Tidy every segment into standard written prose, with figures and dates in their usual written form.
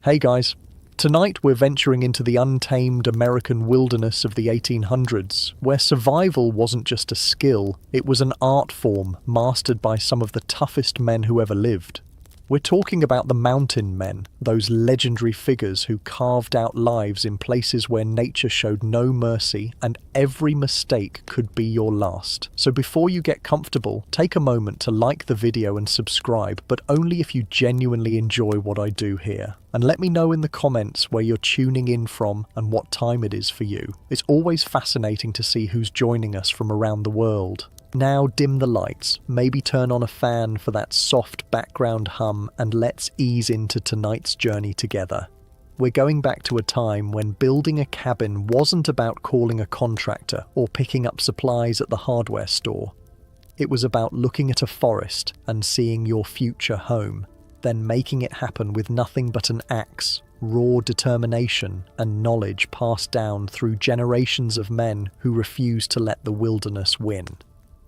Hey guys, tonight we're venturing into the untamed American wilderness of the 1800s, where survival wasn't just a skill, it was an art form mastered by some of the toughest men who ever lived. We're talking about the mountain men, those legendary figures who carved out lives in places where nature showed no mercy and every mistake could be your last. So before you get comfortable, take a moment to like the video and subscribe, but only if you genuinely enjoy what I do here. And let me know in the comments where you're tuning in from and what time it is for you. It's always fascinating to see who's joining us from around the world. Now dim the lights, maybe turn on a fan for that soft background hum, and let's ease into tonight's journey together. We're going back to a time when building a cabin wasn't about calling a contractor or picking up supplies at the hardware store. It was about looking at a forest and seeing your future home, then making it happen with nothing but an axe, raw determination, and knowledge passed down through generations of men who refused to let the wilderness win.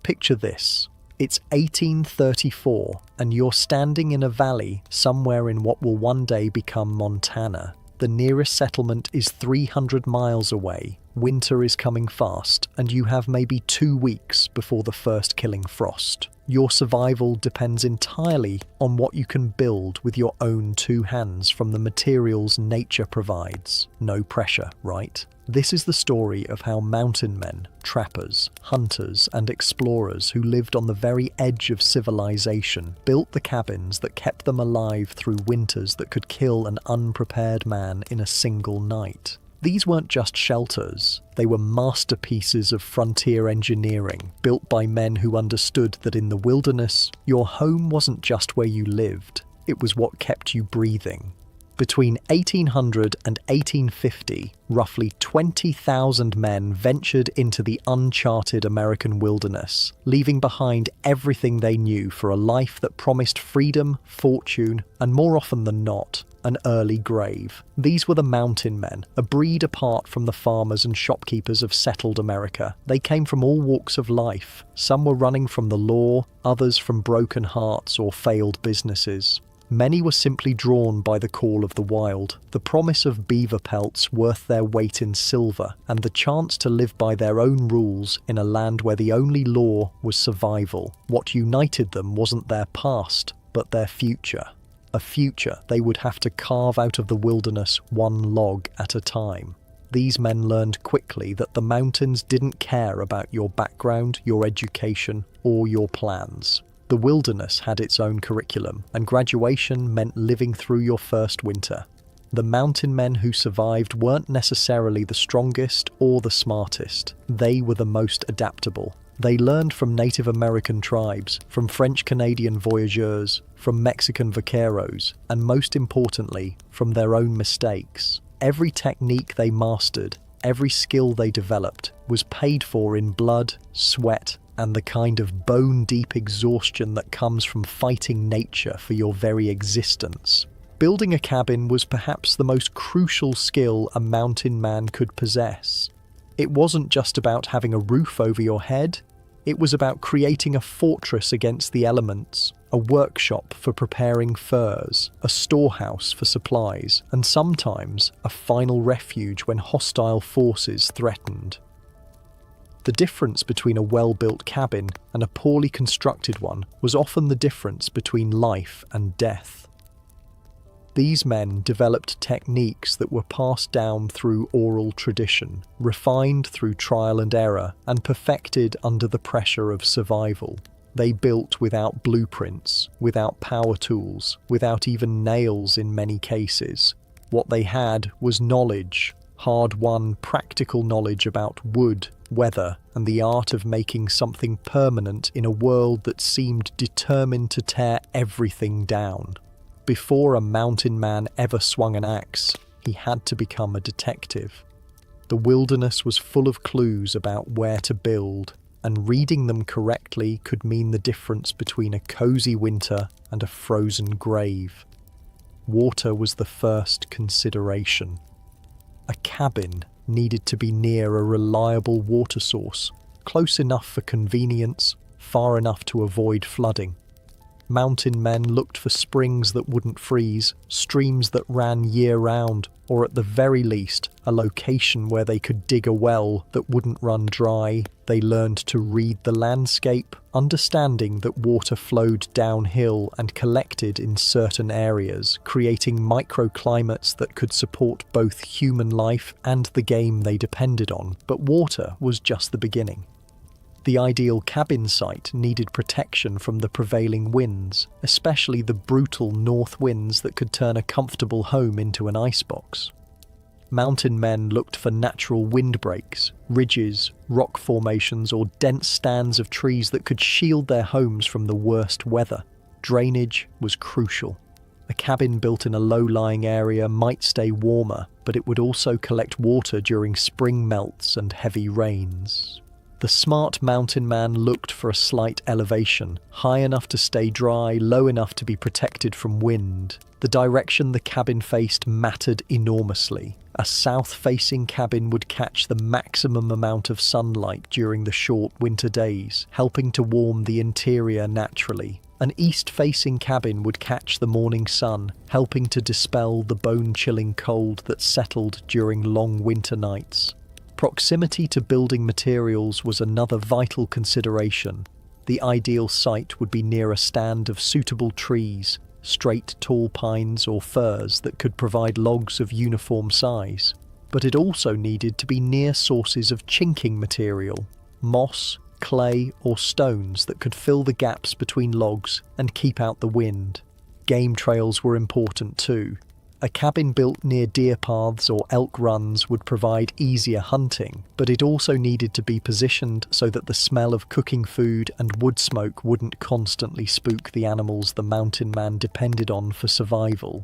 Picture this. It's 1834 and you're standing in a valley somewhere in what will one day become Montana. The nearest settlement is 300 miles away, winter is coming fast, and you have maybe 2 weeks before the first killing frost. Your survival depends entirely on what you can build with your own two hands from the materials nature provides. No pressure, right? This is the story of how mountain men, trappers, hunters, and explorers who lived on the very edge of civilization built the cabins that kept them alive through winters that could kill an unprepared man in a single night. These weren't just shelters, they were masterpieces of frontier engineering, built by men who understood that in the wilderness, your home wasn't just where you lived, it was what kept you breathing. Between 1800 and 1850, roughly 20,000 men ventured into the uncharted American wilderness, leaving behind everything they knew for a life that promised freedom, fortune, and more often than not, an early grave. These were the mountain men, a breed apart from the farmers and shopkeepers of settled America. They came from all walks of life. Some were running from the law, others from broken hearts or failed businesses. Many were simply drawn by the call of the wild, the promise of beaver pelts worth their weight in silver, and the chance to live by their own rules in a land where the only law was survival. What united them wasn't their past, but their future. A future they would have to carve out of the wilderness one log at a time. These men learned quickly that the mountains didn't care about your background, your education, or your plans. The wilderness had its own curriculum, and graduation meant living through your first winter. The mountain men who survived weren't necessarily the strongest or the smartest. They were the most adaptable. They learned from Native American tribes, from French-Canadian voyageurs, from Mexican vaqueros, and most importantly, from their own mistakes. Every technique they mastered, every skill they developed, was paid for in blood, sweat, and the kind of bone-deep exhaustion that comes from fighting nature for your very existence. Building a cabin was perhaps the most crucial skill a mountain man could possess. It wasn't just about having a roof over your head, it was about creating a fortress against the elements, a workshop for preparing furs, a storehouse for supplies, and sometimes a final refuge when hostile forces threatened. The difference between a well-built cabin and a poorly constructed one was often the difference between life and death. These men developed techniques that were passed down through oral tradition, refined through trial and error, and perfected under the pressure of survival. They built without blueprints, without power tools, without even nails in many cases. What they had was knowledge, hard-won practical knowledge about wood, weather, and the art of making something permanent in a world that seemed determined to tear everything down. Before a mountain man ever swung an axe, he had to become a detective. The wilderness was full of clues about where to build, and reading them correctly could mean the difference between a cozy winter and a frozen grave. Water was the first consideration. A cabin needed to be near a reliable water source, close enough for convenience, far enough to avoid flooding. Mountain men looked for springs that wouldn't freeze, streams that ran year-round, or at the very least, a location where they could dig a well that wouldn't run dry. They learned to read the landscape, understanding that water flowed downhill and collected in certain areas, creating microclimates that could support both human life and the game they depended on. But water was just the beginning. The ideal cabin site needed protection from the prevailing winds, especially the brutal north winds that could turn a comfortable home into an icebox. Mountain men looked for natural windbreaks, ridges, rock formations, or dense stands of trees that could shield their homes from the worst weather. Drainage was crucial. A cabin built in a low-lying area might stay warmer, but it would also collect water during spring melts and heavy rains. The smart mountain man looked for a slight elevation, high enough to stay dry, low enough to be protected from wind. The direction the cabin faced mattered enormously. A south-facing cabin would catch the maximum amount of sunlight during the short winter days, helping to warm the interior naturally. An east-facing cabin would catch the morning sun, helping to dispel the bone-chilling cold that settled during long winter nights. Proximity to building materials was another vital consideration. The ideal site would be near a stand of suitable trees, straight tall pines or firs that could provide logs of uniform size. But it also needed to be near sources of chinking material, moss, clay or stones that could fill the gaps between logs and keep out the wind. Game trails were important too. A cabin built near deer paths or elk runs would provide easier hunting, but it also needed to be positioned so that the smell of cooking food and wood smoke wouldn't constantly spook the animals the mountain man depended on for survival.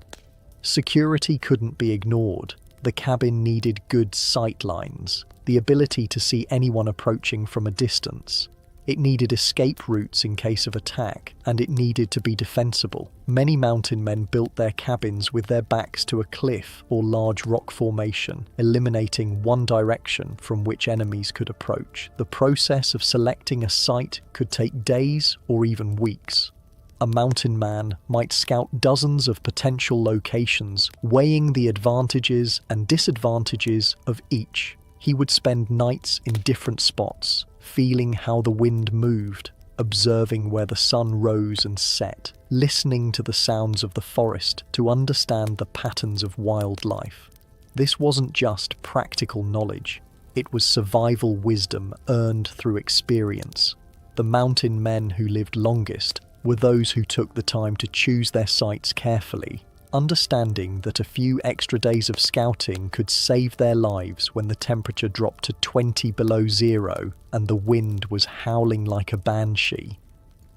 Security couldn't be ignored. The cabin needed good sight lines, the ability to see anyone approaching from a distance. It needed escape routes in case of attack, and it needed to be defensible. Many mountain men built their cabins with their backs to a cliff or large rock formation, eliminating one direction from which enemies could approach. The process of selecting a site could take days or even weeks. A mountain man might scout dozens of potential locations, weighing the advantages and disadvantages of each. He would spend nights in different spots, feeling how the wind moved, observing where the sun rose and set, listening to the sounds of the forest to understand the patterns of wildlife. This wasn't just practical knowledge, it was survival wisdom earned through experience. The mountain men who lived longest were those who took the time to choose their sites carefully, understanding that a few extra days of scouting could save their lives when the temperature dropped to 20 below zero and the wind was howling like a banshee.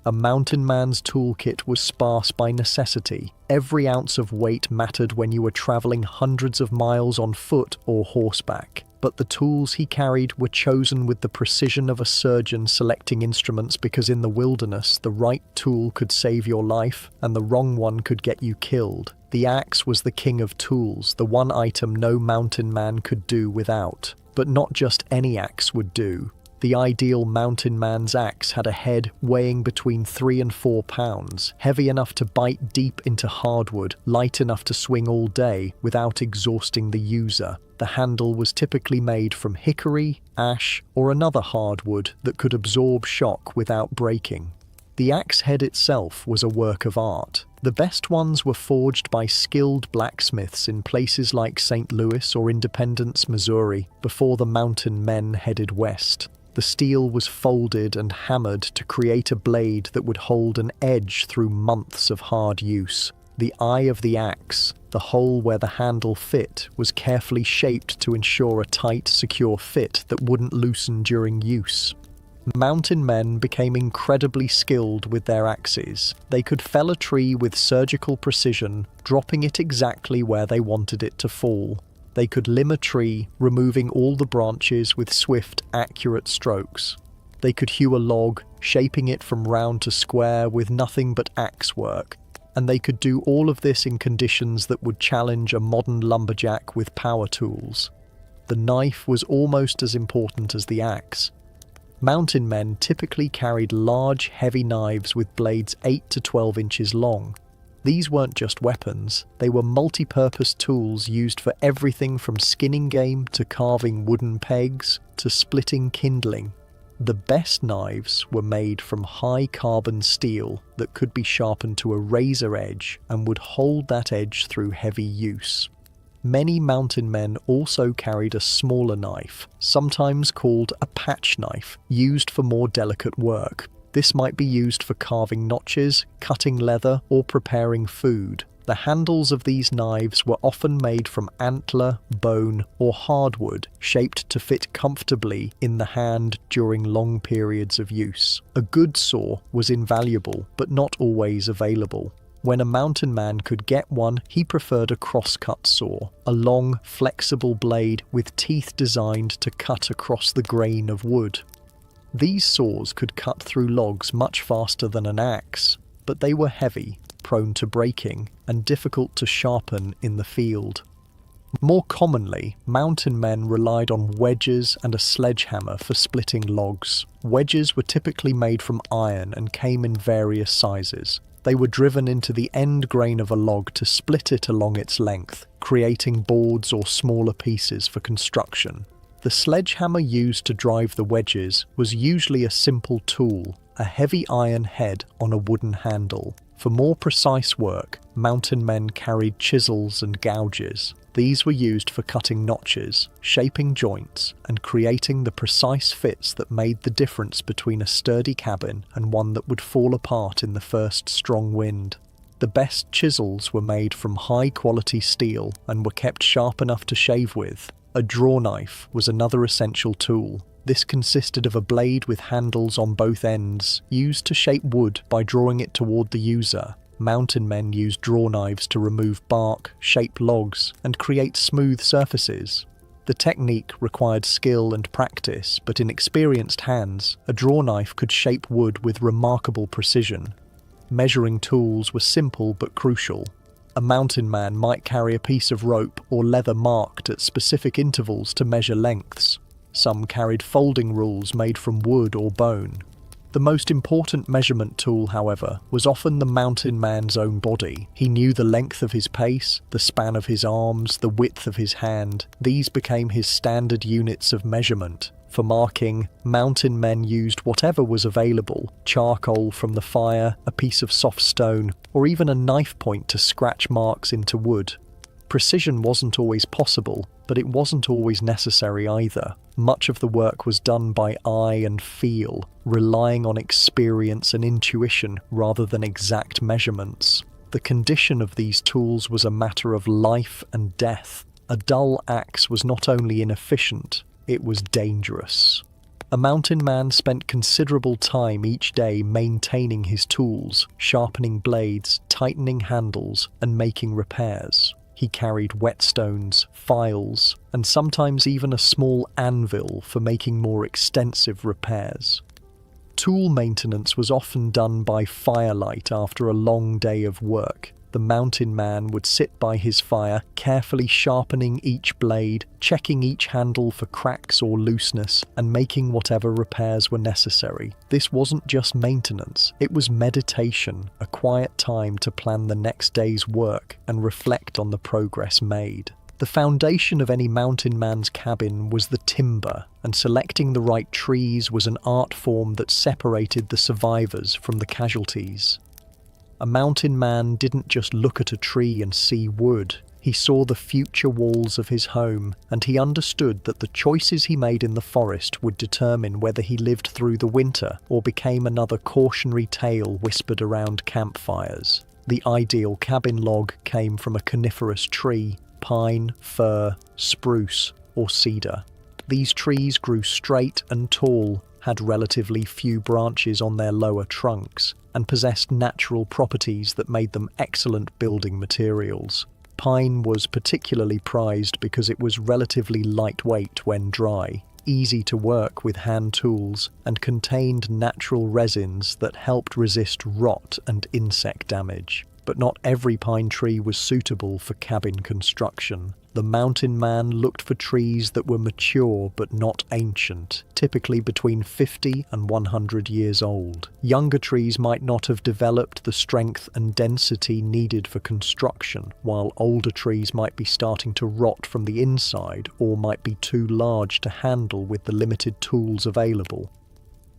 A mountain man's toolkit was sparse by necessity. Every ounce of weight mattered when you were traveling hundreds of miles on foot or horseback, but the tools he carried were chosen with the precision of a surgeon selecting instruments, because in the wilderness, the right tool could save your life and the wrong one could get you killed. The axe was the king of tools, the one item no mountain man could do without. But not just any axe would do. The ideal mountain man's axe had a head weighing between 3 and 4 pounds, heavy enough to bite deep into hardwood, light enough to swing all day without exhausting the user. The handle was typically made from hickory, ash, or another hardwood that could absorb shock without breaking. The axe head itself was a work of art. The best ones were forged by skilled blacksmiths in places like St. Louis or Independence, Missouri, before the mountain men headed west. The steel was folded and hammered to create a blade that would hold an edge through months of hard use. The eye of the axe, the hole where the handle fit, was carefully shaped to ensure a tight, secure fit that wouldn't loosen during use. Mountain men became incredibly skilled with their axes. They could fell a tree with surgical precision, dropping it exactly where they wanted it to fall. They could limb a tree, removing all the branches with swift, accurate strokes. They could hew a log, shaping it from round to square with nothing but axe work. And they could do all of this in conditions that would challenge a modern lumberjack with power tools. The knife was almost as important as the axe. Mountain men typically carried large, heavy knives with blades 8 to 12 inches long. These weren't just weapons, they were multi-purpose tools used for everything from skinning game to carving wooden pegs to splitting kindling. The best knives were made from high-carbon steel that could be sharpened to a razor edge and would hold that edge through heavy use. Many mountain men also carried a smaller knife, sometimes called a patch knife, used for more delicate work. This might be used for carving notches, cutting leather, or preparing food. The handles of these knives were often made from antler, bone, or hardwood, shaped to fit comfortably in the hand during long periods of use. A good saw was invaluable, but not always available. When a mountain man could get one, he preferred a crosscut saw, a long, flexible blade with teeth designed to cut across the grain of wood. These saws could cut through logs much faster than an axe, but they were heavy, prone to breaking, and difficult to sharpen in the field. More commonly, mountain men relied on wedges and a sledgehammer for splitting logs. Wedges were typically made from iron and came in various sizes. They were driven into the end grain of a log to split it along its length, creating boards or smaller pieces for construction. The sledgehammer used to drive the wedges was usually a simple tool, a heavy iron head on a wooden handle. For more precise work, mountain men carried chisels and gouges. These were used for cutting notches, shaping joints, and creating the precise fits that made the difference between a sturdy cabin and one that would fall apart in the first strong wind. The best chisels were made from high-quality steel and were kept sharp enough to shave with. A draw knife was another essential tool. This consisted of a blade with handles on both ends, used to shape wood by drawing it toward the user. Mountain men used draw knives to remove bark, shape logs, and create smooth surfaces. The technique required skill and practice, but in experienced hands, a draw knife could shape wood with remarkable precision. Measuring tools were simple but crucial. A mountain man might carry a piece of rope or leather marked at specific intervals to measure lengths. Some carried folding rules made from wood or bone. The most important measurement tool, however, was often the mountain man's own body. He knew the length of his pace, the span of his arms, the width of his hand. These became his standard units of measurement. For marking, mountain men used whatever was available: charcoal from the fire, a piece of soft stone, or even a knife point to scratch marks into wood. Precision wasn't always possible, but it wasn't always necessary either. Much of the work was done by eye and feel, relying on experience and intuition rather than exact measurements. The condition of these tools was a matter of life and death. A dull axe was not only inefficient, it was dangerous. A mountain man spent considerable time each day maintaining his tools, sharpening blades, tightening handles, and making repairs. He carried whetstones, files, and sometimes even a small anvil for making more extensive repairs. Tool maintenance was often done by firelight after a long day of work. The mountain man would sit by his fire, carefully sharpening each blade, checking each handle for cracks or looseness, and making whatever repairs were necessary. This wasn't just maintenance, it was meditation, a quiet time to plan the next day's work and reflect on the progress made. The foundation of any mountain man's cabin was the timber, and selecting the right trees was an art form that separated the survivors from the casualties. A mountain man didn't just look at a tree and see wood. He saw the future walls of his home, and he understood that the choices he made in the forest would determine whether he lived through the winter or became another cautionary tale whispered around campfires. The ideal cabin log came from a coniferous tree: pine, fir, spruce, or cedar. These trees grew straight and tall, had relatively few branches on their lower trunks, and possessed natural properties that made them excellent building materials. Pine was particularly prized because it was relatively lightweight when dry, easy to work with hand tools, and contained natural resins that helped resist rot and insect damage. But not every pine tree was suitable for cabin construction. The mountain man looked for trees that were mature but not ancient, typically between 50 and 100 years old. Younger trees might not have developed the strength and density needed for construction, while older trees might be starting to rot from the inside or might be too large to handle with the limited tools available.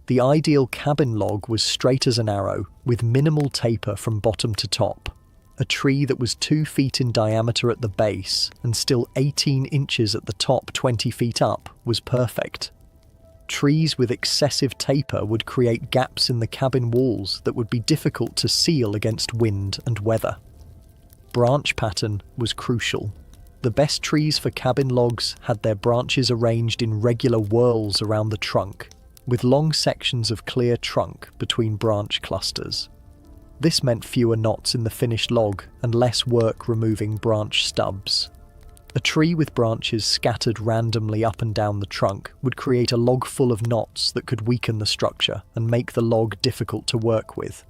The ideal cabin log was straight as an arrow, with minimal taper from bottom to top. A tree that was 2 feet in diameter at the base and still 18 inches at the top 20 feet up was perfect. Trees with excessive taper would create gaps in the cabin walls that would be difficult to seal against wind and weather. Branch pattern was crucial. The best trees for cabin logs had their branches arranged in regular whorls around the trunk, with long sections of clear trunk between branch clusters. This meant fewer knots in the finished log and less work removing branch stubs. A tree with branches scattered randomly up and down the trunk would create a log full of knots that could weaken the structure and make the log difficult to work with.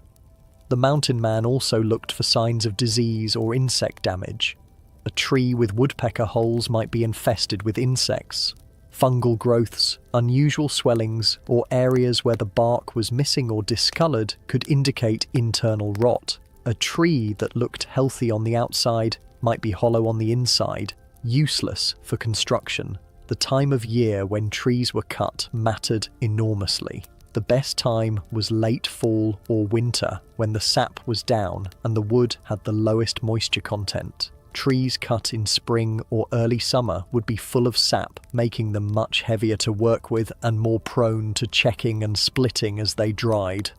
The mountain man also looked for signs of disease or insect damage. A tree with woodpecker holes might be infested with insects. Fungal growths, unusual swellings, or areas where the bark was missing or discolored could indicate internal rot. A tree that looked healthy on the outside might be hollow on the inside, useless for construction. The time of year when trees were cut mattered enormously. The best time was late fall or winter, when the sap was down and the wood had the lowest moisture content. Trees cut in spring or early summer would be full of sap, making them much heavier to work with and more prone to checking and splitting as they dried.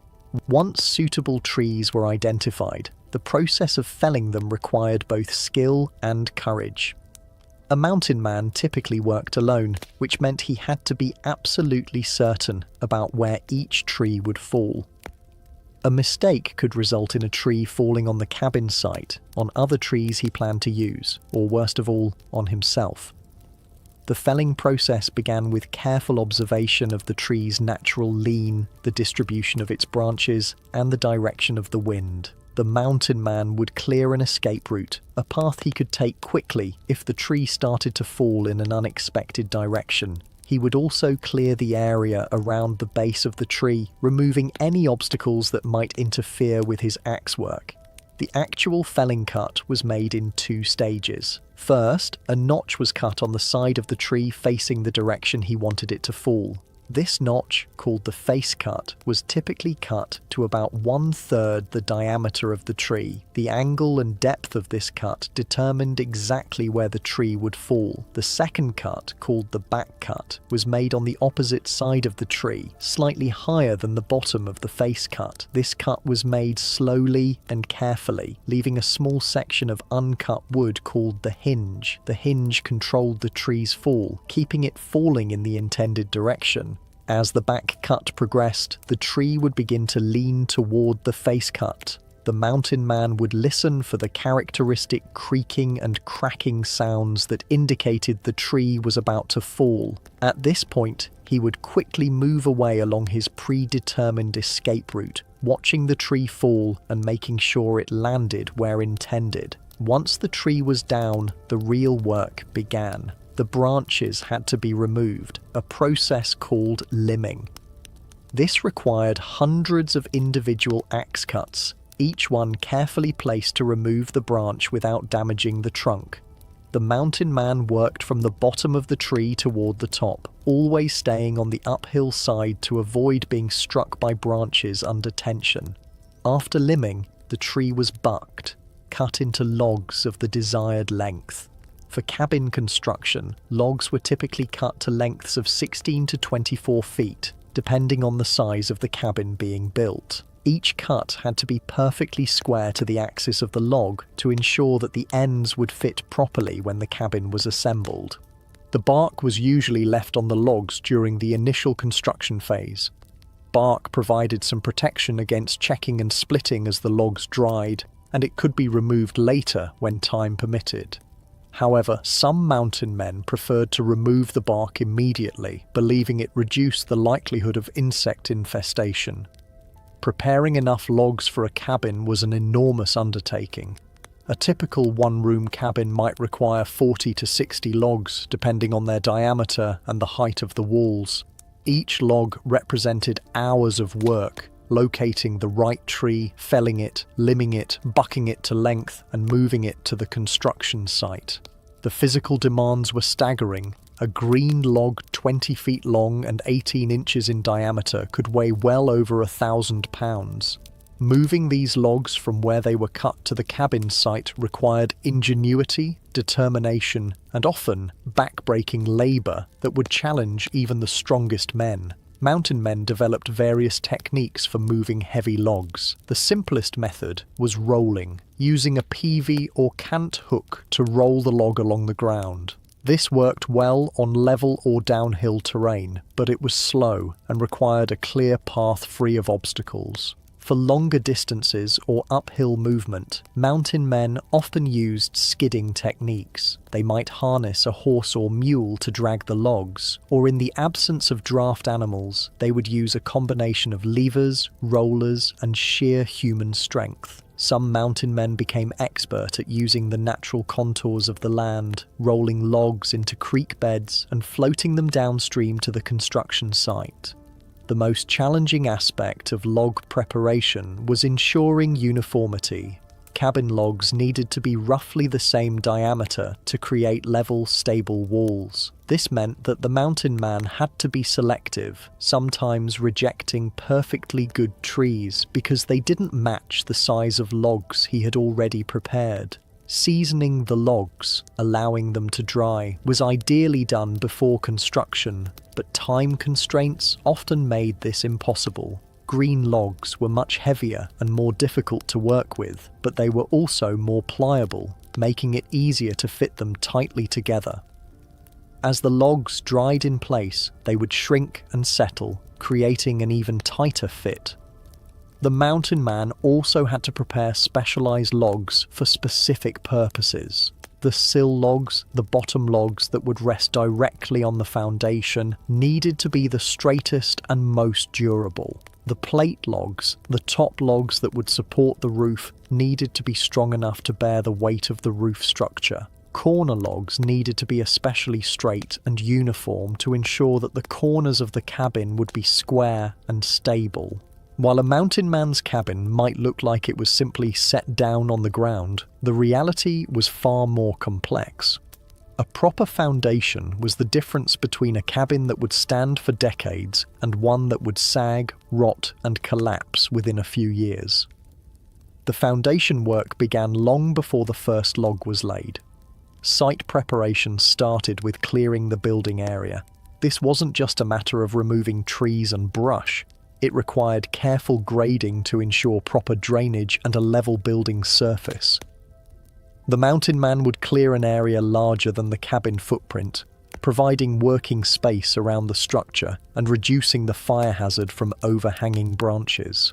Once suitable trees were identified, the process of felling them required both skill and courage. A mountain man typically worked alone, which meant he had to be absolutely certain about where each tree would fall. A mistake could result in a tree falling on the cabin site, on other trees he planned to use, or worst of all, on himself. The felling process began with careful observation of the tree's natural lean, the distribution of its branches, and the direction of the wind. The mountain man would clear an escape route, a path he could take quickly if the tree started to fall in an unexpected direction. He would also clear the area around the base of the tree, removing any obstacles that might interfere with his axe work. The actual felling cut was made in 2 stages. First, a notch was cut on the side of the tree facing the direction he wanted it to fall. This notch, called the face cut, was typically cut to about 1/3 the diameter of the tree. The angle and depth of this cut determined exactly where the tree would fall. The second cut, called the back cut, was made on the opposite side of the tree, slightly higher than the bottom of the face cut. This cut was made slowly and carefully, leaving a small section of uncut wood called the hinge. The hinge controlled the tree's fall, keeping it falling in the intended direction. As the back cut progressed, the tree would begin to lean toward the face cut. The mountain man would listen for the characteristic creaking and cracking sounds that indicated the tree was about to fall. At this point, he would quickly move away along his predetermined escape route, watching the tree fall and making sure it landed where intended. Once the tree was down, the real work began. The branches had to be removed, a process called limbing. This required hundreds of individual axe cuts, each one carefully placed to remove the branch without damaging the trunk. The mountain man worked from the bottom of the tree toward the top, always staying on the uphill side to avoid being struck by branches under tension. After limbing, the tree was bucked, cut into logs of the desired length. For cabin construction, logs were typically cut to lengths of 16 to 24 feet, depending on the size of the cabin being built. Each cut had to be perfectly square to the axis of the log to ensure that the ends would fit properly when the cabin was assembled. The bark was usually left on the logs during the initial construction phase. Bark provided some protection against checking and splitting as the logs dried, and it could be removed later when time permitted. However, some mountain men preferred to remove the bark immediately, believing it reduced the likelihood of insect infestation. Preparing enough logs for a cabin was an enormous undertaking. A typical one-room cabin might require 40 to 60 logs, depending on their diameter and the height of the walls. Each log represented hours of work, locating the right tree, felling it, limbing it, bucking it to length, and moving it to the construction site. The physical demands were staggering. A green log 20 feet long and 18 inches in diameter could weigh well over 1,000 pounds. Moving these logs from where they were cut to the cabin site required ingenuity, determination, and often back-breaking labour that would challenge even the strongest men. Mountain men developed various techniques for moving heavy logs. The simplest method was rolling, using a peavey or cant hook to roll the log along the ground. This worked well on level or downhill terrain, but it was slow and required a clear path free of obstacles. For longer distances or uphill movement, mountain men often used skidding techniques. They might harness a horse or mule to drag the logs, or in the absence of draft animals, they would use a combination of levers, rollers, and sheer human strength. Some mountain men became expert at using the natural contours of the land, rolling logs into creek beds and floating them downstream to the construction site. The most challenging aspect of log preparation was ensuring uniformity. Cabin logs needed to be roughly the same diameter to create level, stable walls. This meant that the mountain man had to be selective, sometimes rejecting perfectly good trees because they didn't match the size of logs he had already prepared. Seasoning the logs, allowing them to dry, was ideally done before construction, but time constraints often made this impossible. Green logs were much heavier and more difficult to work with, but they were also more pliable, making it easier to fit them tightly together. As the logs dried in place, they would shrink and settle, creating an even tighter fit. The mountain man also had to prepare specialized logs for specific purposes. The sill logs, the bottom logs that would rest directly on the foundation, needed to be the straightest and most durable. The plate logs, the top logs that would support the roof, needed to be strong enough to bear the weight of the roof structure. Corner logs needed to be especially straight and uniform to ensure that the corners of the cabin would be square and stable. While a mountain man's cabin might look like it was simply set down on the ground, the reality was far more complex. A proper foundation was the difference between a cabin that would stand for decades and one that would sag, rot, and collapse within a few years. The foundation work began long before the first log was laid. Site preparation started with clearing the building area. This wasn't just a matter of removing trees and brush. It required careful grading to ensure proper drainage and a level building surface. The mountain man would clear an area larger than the cabin footprint, providing working space around the structure and reducing the fire hazard from overhanging branches.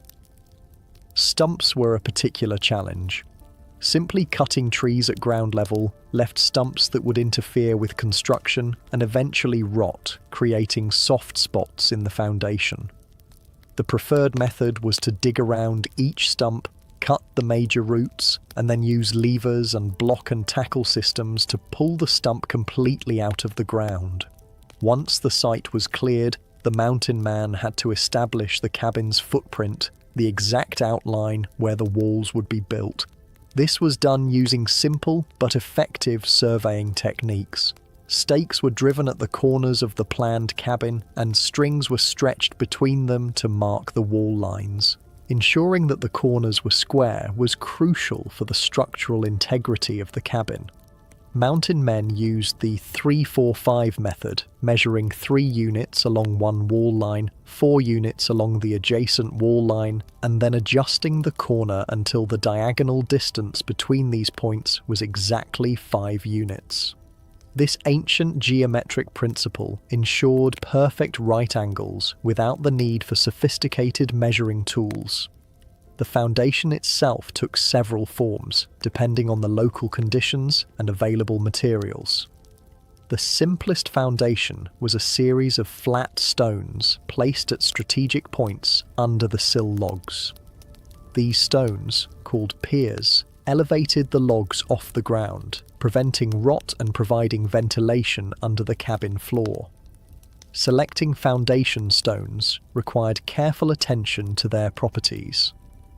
Stumps were a particular challenge. Simply cutting trees at ground level left stumps that would interfere with construction and eventually rot, creating soft spots in the foundation. The preferred method was to dig around each stump, cut the major roots, and then use levers and block and tackle systems to pull the stump completely out of the ground. Once the site was cleared, the mountain man had to establish the cabin's footprint, the exact outline where the walls would be built. This was done using simple but effective surveying techniques. Stakes were driven at the corners of the planned cabin, and strings were stretched between them to mark the wall lines. Ensuring that the corners were square was crucial for the structural integrity of the cabin. Mountain men used the 3-4-5 method, measuring 3 units along one wall line, 4 units along the adjacent wall line, and then adjusting the corner until the diagonal distance between these points was exactly 5 units. This ancient geometric principle ensured perfect right angles without the need for sophisticated measuring tools. The foundation itself took several forms, depending on the local conditions and available materials. The simplest foundation was a series of flat stones placed at strategic points under the sill logs. These stones, called piers, elevated the logs off the ground, preventing rot and providing ventilation under the cabin floor. Selecting foundation stones required careful attention to their properties.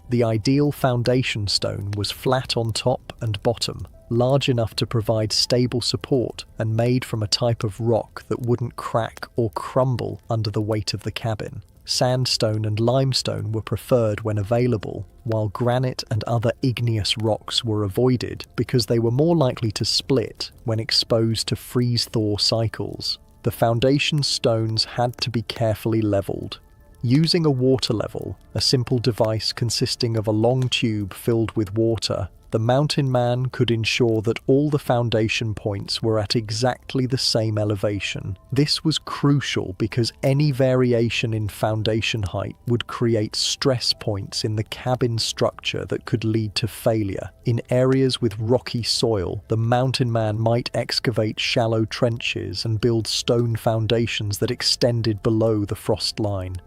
The ideal foundation stone was flat on top and bottom, large enough to provide stable support and made from a type of rock that wouldn't crack or crumble under the weight of the cabin. Sandstone and limestone were preferred when available, while granite and other igneous rocks were avoided because they were more likely to split when exposed to freeze-thaw cycles. The foundation stones had to be carefully levelled. Using a water level, a simple device consisting of a long tube filled with water, the mountain man could ensure that all the foundation points were at exactly the same elevation. This was crucial because any variation in foundation height would create stress points in the cabin structure that could lead to failure. In areas with rocky soil, the mountain man might excavate shallow trenches and build stone foundations that extended below the frost line.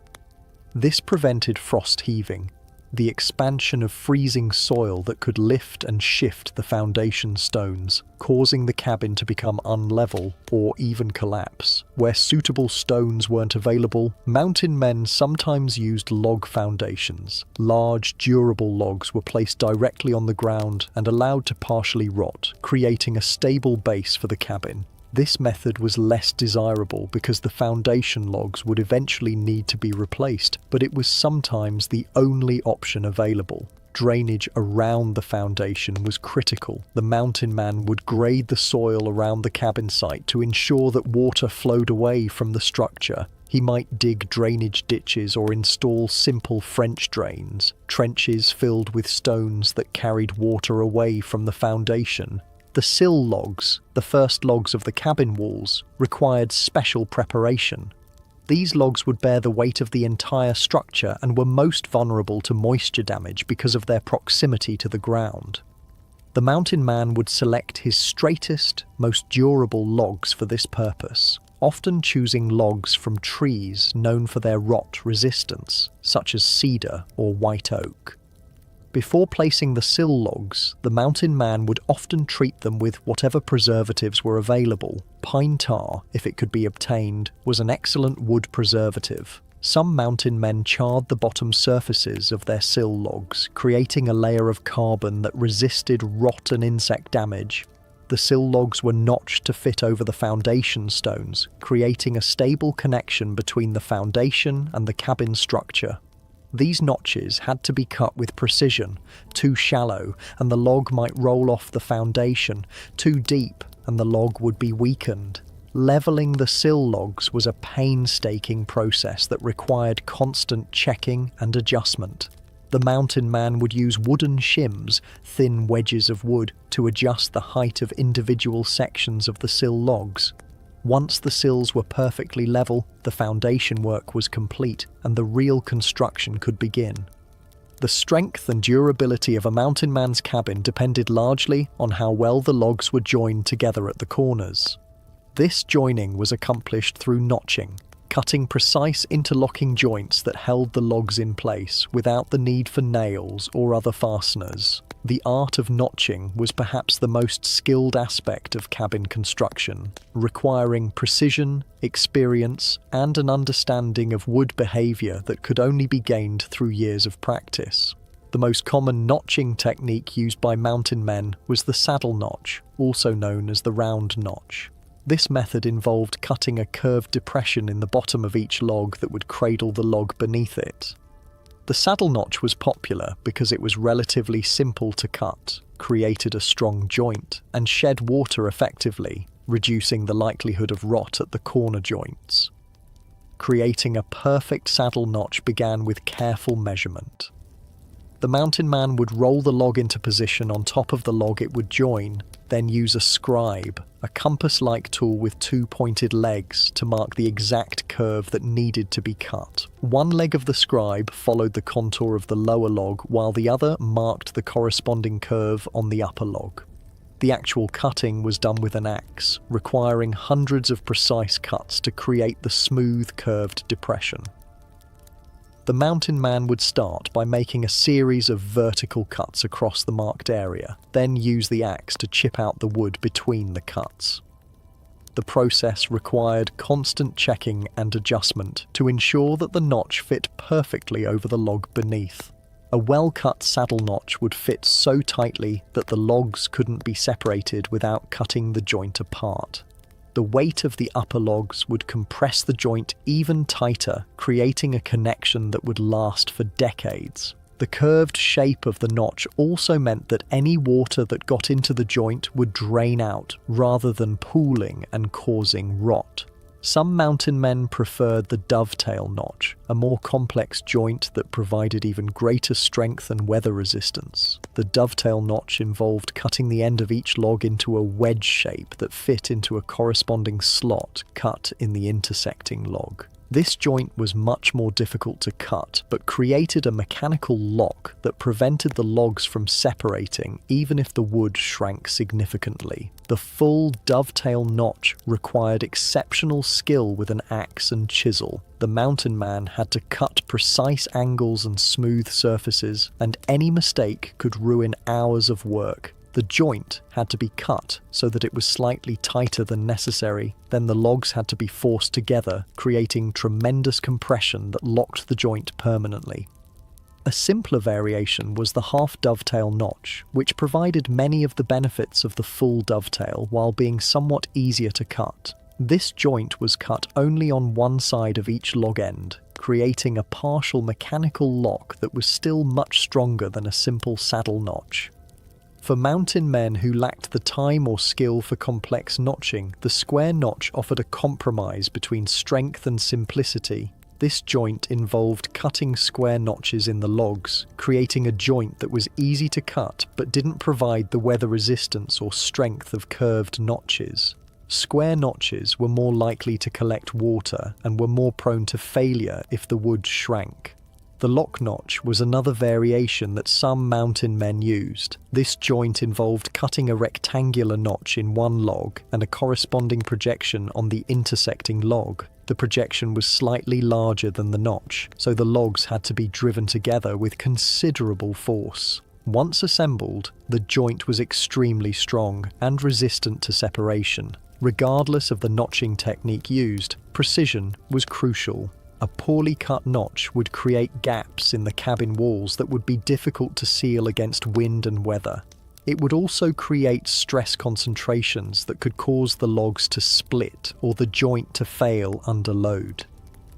This prevented frost heaving, the expansion of freezing soil that could lift and shift the foundation stones, causing the cabin to become unlevel or even collapse. Where suitable stones weren't available, mountain men sometimes used log foundations. Large, durable logs were placed directly on the ground and allowed to partially rot, creating a stable base for the cabin. This method was less desirable because the foundation logs would eventually need to be replaced, but it was sometimes the only option available. Drainage around the foundation was critical. The mountain man would grade the soil around the cabin site to ensure that water flowed away from the structure. He might dig drainage ditches or install simple French drains, trenches filled with stones that carried water away from the foundation. The sill logs, the first logs of the cabin walls, required special preparation. These logs would bear the weight of the entire structure and were most vulnerable to moisture damage because of their proximity to the ground. The mountain man would select his straightest, most durable logs for this purpose, often choosing logs from trees known for their rot resistance, such as cedar or white oak. Before placing the sill logs, the mountain man would often treat them with whatever preservatives were available. Pine tar, if it could be obtained, was an excellent wood preservative. Some mountain men charred the bottom surfaces of their sill logs, creating a layer of carbon that resisted rot and insect damage. The sill logs were notched to fit over the foundation stones, creating a stable connection between the foundation and the cabin structure. These notches had to be cut with precision. Too shallow, and the log might roll off the foundation. Too deep, and the log would be weakened. Leveling the sill logs was a painstaking process that required constant checking and adjustment. The mountain man would use wooden shims, thin wedges of wood, to adjust the height of individual sections of the sill logs. Once the sills were perfectly level, the foundation work was complete and the real construction could begin. The strength and durability of a mountain man's cabin depended largely on how well the logs were joined together at the corners. This joining was accomplished through notching, cutting precise interlocking joints that held the logs in place without the need for nails or other fasteners. The art of notching was perhaps the most skilled aspect of cabin construction, requiring precision, experience, and an understanding of wood behaviour that could only be gained through years of practice. The most common notching technique used by mountain men was the saddle notch, also known as the round notch. This method involved cutting a curved depression in the bottom of each log that would cradle the log beneath it. The saddle notch was popular because it was relatively simple to cut, created a strong joint, and shed water effectively, reducing the likelihood of rot at the corner joints. Creating a perfect saddle notch began with careful measurement. The mountain man would roll the log into position on top of the log it would join, then use a scribe, a compass-like tool with two pointed legs, to mark the exact curve that needed to be cut. One leg of the scribe followed the contour of the lower log, while the other marked the corresponding curve on the upper log. The actual cutting was done with an axe, requiring hundreds of precise cuts to create the smooth, curved depression. The mountain man would start by making a series of vertical cuts across the marked area, then use the axe to chip out the wood between the cuts. The process required constant checking and adjustment to ensure that the notch fit perfectly over the log beneath. A well-cut saddle notch would fit so tightly that the logs couldn't be separated without cutting the joint apart. The weight of the upper logs would compress the joint even tighter, creating a connection that would last for decades. The curved shape of the notch also meant that any water that got into the joint would drain out rather than pooling and causing rot. Some mountain men preferred the dovetail notch, a more complex joint that provided even greater strength and weather resistance. The dovetail notch involved cutting the end of each log into a wedge shape that fit into a corresponding slot cut in the intersecting log. This joint was much more difficult to cut, but created a mechanical lock that prevented the logs from separating even if the wood shrank significantly. The full dovetail notch required exceptional skill with an axe and chisel. The mountain man had to cut precise angles and smooth surfaces, and any mistake could ruin hours of work. The joint had to be cut so that it was slightly tighter than necessary. Then the logs had to be forced together, creating tremendous compression that locked the joint permanently. A simpler variation was the half dovetail notch, which provided many of the benefits of the full dovetail while being somewhat easier to cut. This joint was cut only on one side of each log end, creating a partial mechanical lock that was still much stronger than a simple saddle notch. For mountain men who lacked the time or skill for complex notching, the square notch offered a compromise between strength and simplicity. This joint involved cutting square notches in the logs, creating a joint that was easy to cut but didn't provide the weather resistance or strength of curved notches. Square notches were more likely to collect water and were more prone to failure if the wood shrank. The lock notch was another variation that some mountain men used. This joint involved cutting a rectangular notch in one log and a corresponding projection on the intersecting log. The projection was slightly larger than the notch, so the logs had to be driven together with considerable force. Once assembled, the joint was extremely strong and resistant to separation. Regardless of the notching technique used, precision was crucial. A poorly cut notch would create gaps in the cabin walls that would be difficult to seal against wind and weather. It would also create stress concentrations that could cause the logs to split or the joint to fail under load.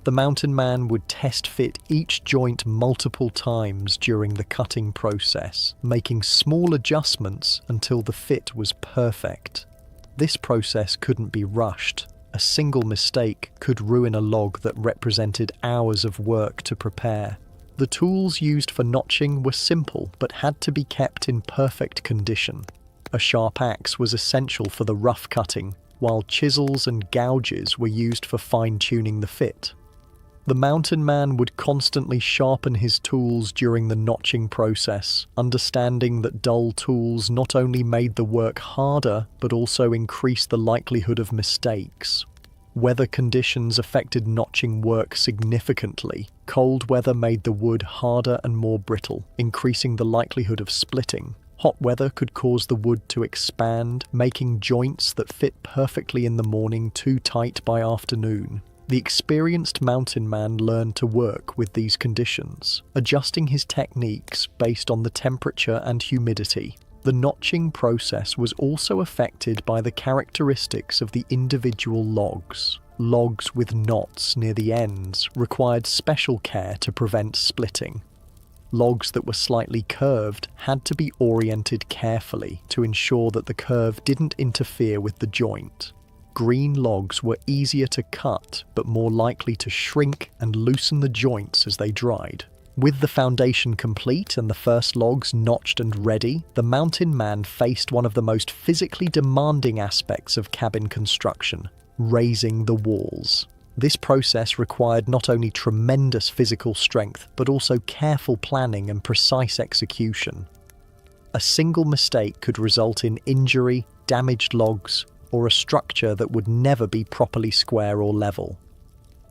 The mountain man would test fit each joint multiple times during the cutting process, making small adjustments until the fit was perfect. This process couldn't be rushed. A single mistake could ruin a log that represented hours of work to prepare. The tools used for notching were simple but had to be kept in perfect condition. A sharp axe was essential for the rough cutting, while chisels and gouges were used for fine-tuning the fit. The mountain man would constantly sharpen his tools during the notching process, understanding that dull tools not only made the work harder, but also increased the likelihood of mistakes. Weather conditions affected notching work significantly. Cold weather made the wood harder and more brittle, increasing the likelihood of splitting. Hot weather could cause the wood to expand, making joints that fit perfectly in the morning too tight by afternoon. The experienced mountain man learned to work with these conditions, adjusting his techniques based on the temperature and humidity. The notching process was also affected by the characteristics of the individual logs. Logs with knots near the ends required special care to prevent splitting. Logs that were slightly curved had to be oriented carefully to ensure that the curve didn't interfere with the joint. Green logs were easier to cut, but more likely to shrink and loosen the joints as they dried. With the foundation complete and the first logs notched and ready, the mountain man faced one of the most physically demanding aspects of cabin construction: raising the walls. This process required not only tremendous physical strength, but also careful planning and precise execution. A single mistake could result in injury, damaged logs, or a structure that would never be properly square or level.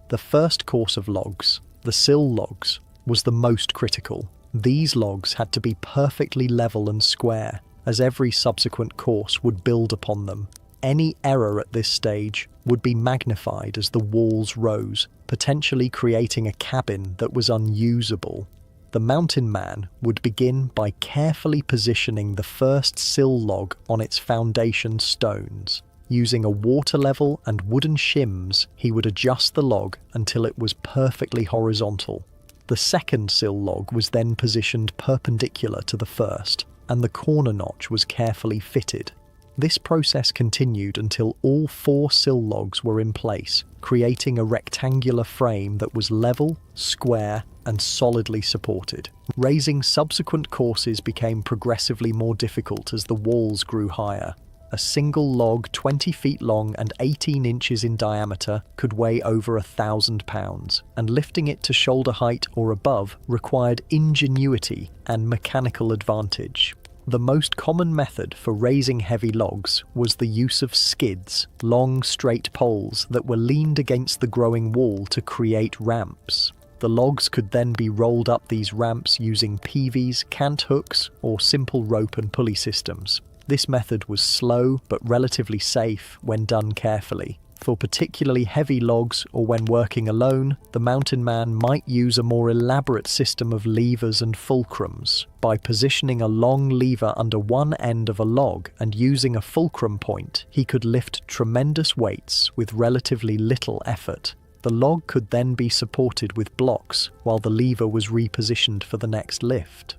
The first course of logs, the sill logs, was the most critical. These logs had to be perfectly level and square, as every subsequent course would build upon them. Any error at this stage would be magnified as the walls rose, potentially creating a cabin that was unusable. The mountain man would begin by carefully positioning the first sill log on its foundation stones. Using a water level and wooden shims, he would adjust the log until it was perfectly horizontal. The second sill log was then positioned perpendicular to the first, and the corner notch was carefully fitted. This process continued until all 4 sill logs were in place, creating a rectangular frame that was level, square, and solidly supported. Raising subsequent courses became progressively more difficult as the walls grew higher. A single log 20 feet long and 18 inches in diameter could weigh over 1,000 pounds, and lifting it to shoulder height or above required ingenuity and mechanical advantage. The most common method for raising heavy logs was the use of skids, long straight poles that were leaned against the growing wall to create ramps. The logs could then be rolled up these ramps using peavies, cant hooks, or simple rope and pulley systems. This method was slow but relatively safe when done carefully. For particularly heavy logs or when working alone, the mountain man might use a more elaborate system of levers and fulcrums. By positioning a long lever under one end of a log and using a fulcrum point, he could lift tremendous weights with relatively little effort. The log could then be supported with blocks while the lever was repositioned for the next lift.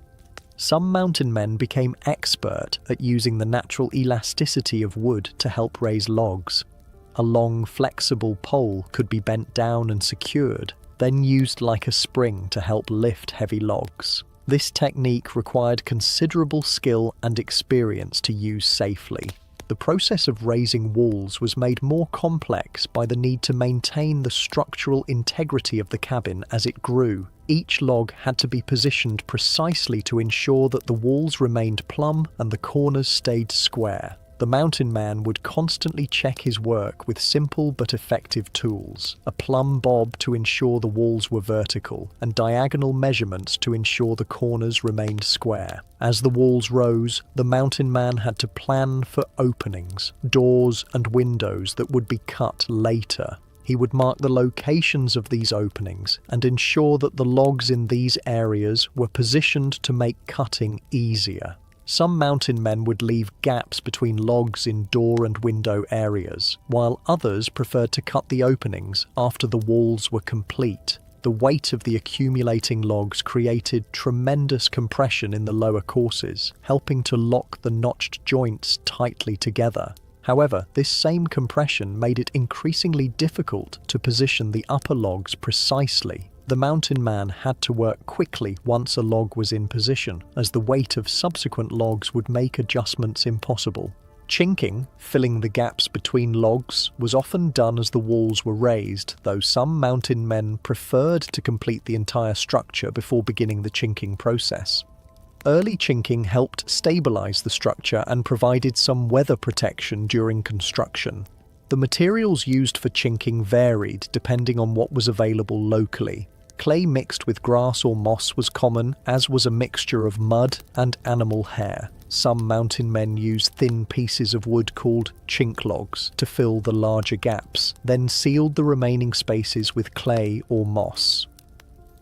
Some mountain men became expert at using the natural elasticity of wood to help raise logs. A long, flexible pole could be bent down and secured, then used like a spring to help lift heavy logs. This technique required considerable skill and experience to use safely. The process of raising walls was made more complex by the need to maintain the structural integrity of the cabin as it grew. Each log had to be positioned precisely to ensure that the walls remained plumb and the corners stayed square. The mountain man would constantly check his work with simple but effective tools: a plumb bob to ensure the walls were vertical, and diagonal measurements to ensure the corners remained square. As the walls rose, the mountain man had to plan for openings, doors, and windows that would be cut later. He would mark the locations of these openings and ensure that the logs in these areas were positioned to make cutting easier. Some mountain men would leave gaps between logs in door and window areas, while others preferred to cut the openings after the walls were complete. The weight of the accumulating logs created tremendous compression in the lower courses, helping to lock the notched joints tightly together. However, this same compression made it increasingly difficult to position the upper logs precisely. The mountain man had to work quickly once a log was in position, as the weight of subsequent logs would make adjustments impossible. Chinking, filling the gaps between logs, was often done as the walls were raised, though some mountain men preferred to complete the entire structure before beginning the chinking process. Early chinking helped stabilize the structure and provided some weather protection during construction. The materials used for chinking varied depending on what was available locally. Clay mixed with grass or moss was common, as was a mixture of mud and animal hair. Some mountain men used thin pieces of wood called chink logs to fill the larger gaps, then sealed the remaining spaces with clay or moss.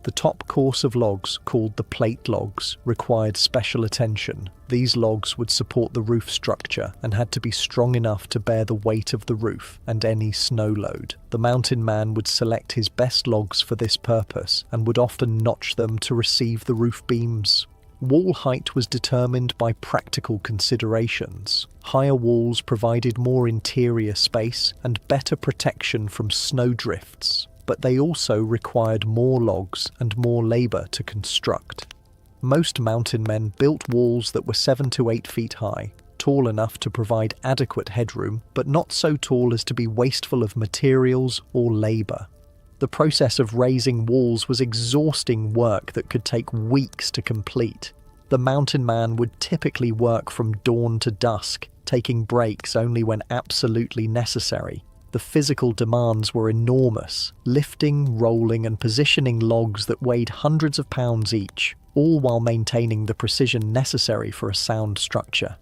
The top course of logs, called the plate logs, required special attention. These logs would support the roof structure and had to be strong enough to bear the weight of the roof and any snow load. The mountain man would select his best logs for this purpose and would often notch them to receive the roof beams. Wall height was determined by practical considerations. Higher walls provided more interior space and better protection from snow drifts, but they also required more logs and more labour to construct. Most mountain men built walls that were 7 to 8 feet high, tall enough to provide adequate headroom, but not so tall as to be wasteful of materials or labour. The process of raising walls was exhausting work that could take weeks to complete. The mountain man would typically work from dawn to dusk, taking breaks only when absolutely necessary. The physical demands were enormous, lifting, rolling, and positioning logs that weighed hundreds of pounds each, all while maintaining the precision necessary for a sound structure.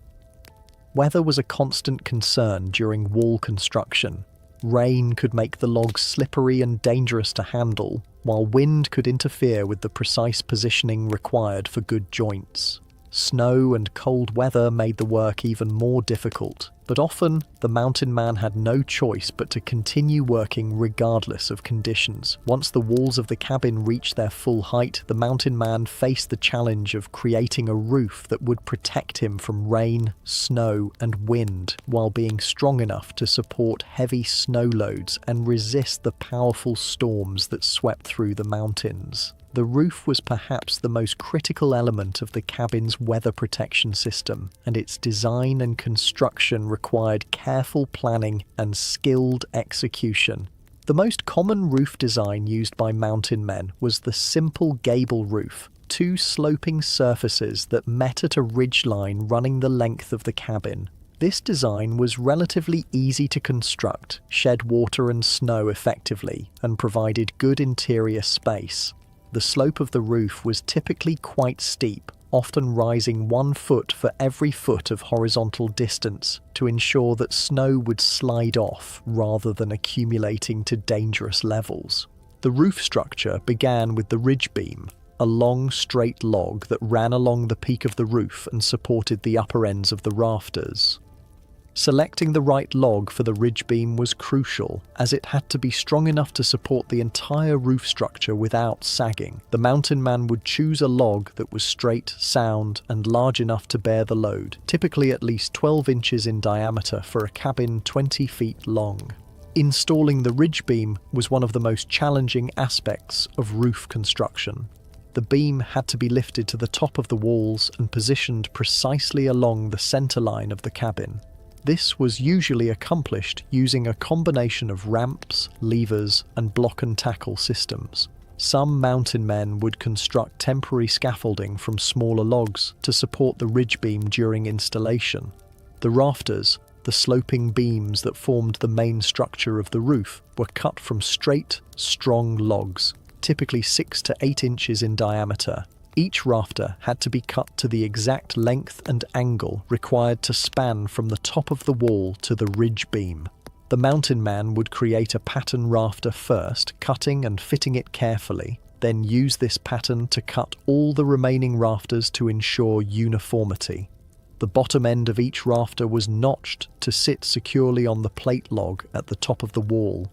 Weather was a constant concern during wall construction. Rain could make the logs slippery and dangerous to handle, while wind could interfere with the precise positioning required for good joints. Snow and cold weather made the work even more difficult, but often the mountain man had no choice but to continue working regardless of conditions. Once the walls of the cabin reached their full height, the mountain man faced the challenge of creating a roof that would protect him from rain, snow, and wind, while being strong enough to support heavy snow loads and resist the powerful storms that swept through the mountains. The roof was perhaps the most critical element of the cabin's weather protection system, and its design and construction required careful planning and skilled execution. The most common roof design used by mountain men was the simple gable roof, two sloping surfaces that met at a ridgeline running the length of the cabin. This design was relatively easy to construct, shed water and snow effectively, and provided good interior space. The slope of the roof was typically quite steep, often rising 1 foot for every foot of horizontal distance to ensure that snow would slide off rather than accumulating to dangerous levels. The roof structure began with the ridge beam, a long straight log that ran along the peak of the roof and supported the upper ends of the rafters. Selecting the right log for the ridge beam was crucial, as it had to be strong enough to support the entire roof structure without sagging. The mountain man would choose a log that was straight, sound, and large enough to bear the load, typically at least 12 inches in diameter for a cabin 20 feet long. Installing the ridge beam was one of the most challenging aspects of roof construction. The beam had to be lifted to the top of the walls and positioned precisely along the center line of the cabin. This was usually accomplished using a combination of ramps, levers, and block and tackle systems. Some mountain men would construct temporary scaffolding from smaller logs to support the ridge beam during installation. The rafters, the sloping beams that formed the main structure of the roof, were cut from straight, strong logs, typically 6 to 8 inches in diameter. Each rafter had to be cut to the exact length and angle required to span from the top of the wall to the ridge beam. The mountain man would create a pattern rafter first, cutting and fitting it carefully, then use this pattern to cut all the remaining rafters to ensure uniformity. The bottom end of each rafter was notched to sit securely on the plate log at the top of the wall.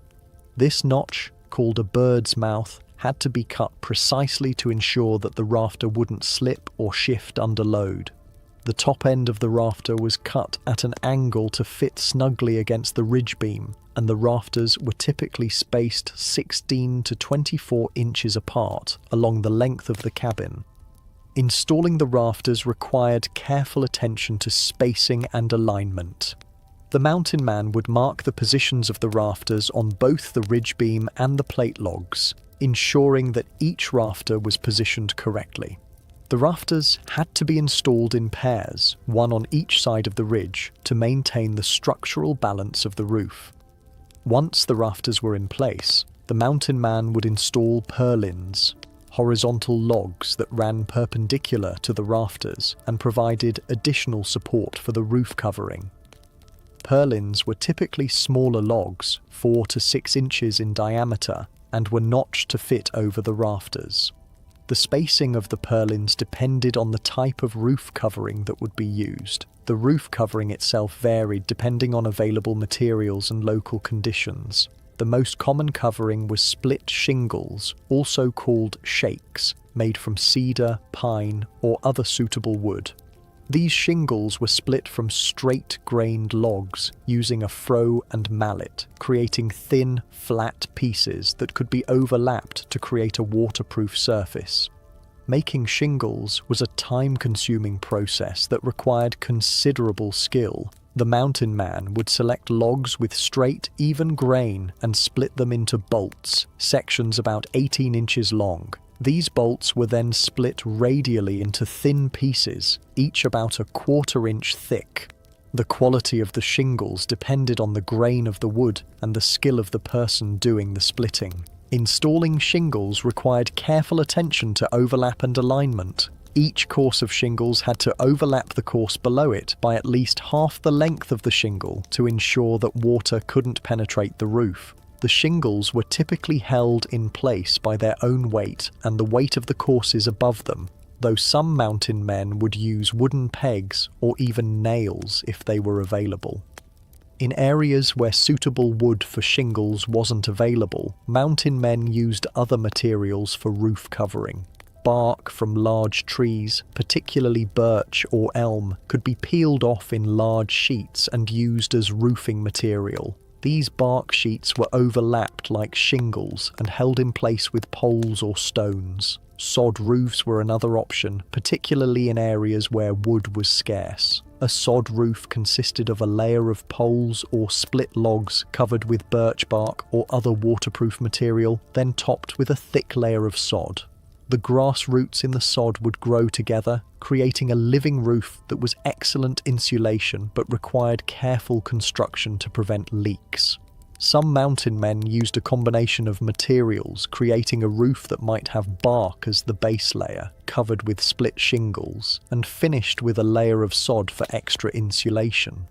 This notch, called a bird's mouth, had to be cut precisely to ensure that the rafter wouldn't slip or shift under load. The top end of the rafter was cut at an angle to fit snugly against the ridge beam, and the rafters were typically spaced 16 to 24 inches apart along the length of the cabin. Installing the rafters required careful attention to spacing and alignment. The mountain man would mark the positions of the rafters on both the ridge beam and the plate logs, ensuring that each rafter was positioned correctly. The rafters had to be installed in pairs, one on each side of the ridge, to maintain the structural balance of the roof. Once the rafters were in place, the mountain man would install purlins, horizontal logs that ran perpendicular to the rafters and provided additional support for the roof covering. Purlins were typically smaller logs, 4 to 6 inches in diameter, and were notched to fit over the rafters. The spacing of the purlins depended on the type of roof covering that would be used. The roof covering itself varied depending on available materials and local conditions. The most common covering was split shingles, also called shakes, made from cedar, pine, or other suitable wood. These shingles were split from straight-grained logs using a froe and mallet, creating thin, flat pieces that could be overlapped to create a waterproof surface. Making shingles was a time-consuming process that required considerable skill. The mountain man would select logs with straight, even grain and split them into bolts, sections about 18 inches long. These bolts were then split radially into thin pieces, each about a quarter-inch thick. The quality of the shingles depended on the grain of the wood and the skill of the person doing the splitting. Installing shingles required careful attention to overlap and alignment. Each course of shingles had to overlap the course below it by at least half the length of the shingle to ensure that water couldn't penetrate the roof. The shingles were typically held in place by their own weight and the weight of the courses above them, though some mountain men would use wooden pegs or even nails if they were available. In areas where suitable wood for shingles wasn't available, mountain men used other materials for roof covering. Bark from large trees, particularly birch or elm, could be peeled off in large sheets and used as roofing material. These bark sheets were overlapped like shingles and held in place with poles or stones. Sod roofs were another option, particularly in areas where wood was scarce. A sod roof consisted of a layer of poles or split logs covered with birch bark or other waterproof material, then topped with a thick layer of sod. The grass roots in the sod would grow together, creating a living roof that was excellent insulation but required careful construction to prevent leaks. Some mountain men used a combination of materials, creating a roof that might have bark as the base layer, covered with split shingles, and finished with a layer of sod for extra insulation.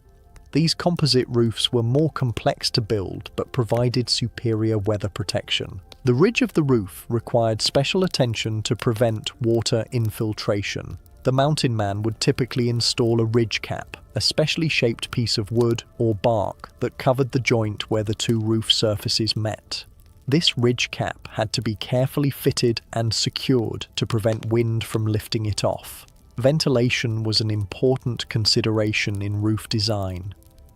These composite roofs were more complex to build but provided superior weather protection. The ridge of the roof required special attention to prevent water infiltration. The mountain man would typically install a ridge cap, a specially shaped piece of wood or bark that covered the joint where the two roof surfaces met. This ridge cap had to be carefully fitted and secured to prevent wind from lifting it off. Ventilation was an important consideration in roof design.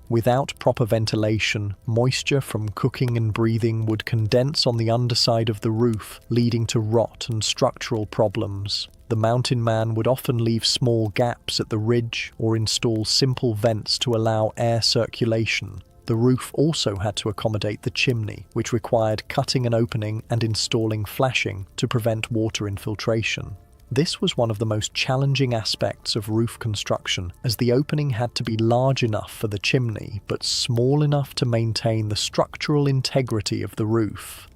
Without proper ventilation, moisture from cooking and breathing would condense on the underside of the roof, leading to rot and structural problems. The mountain man would often leave small gaps at the ridge or install simple vents to allow air circulation. The roof also had to accommodate the chimney, which required cutting an opening and installing flashing to prevent water infiltration. This was one of the most challenging aspects of roof construction, as the opening had to be large enough for the chimney, but small enough to maintain the structural integrity of the roof.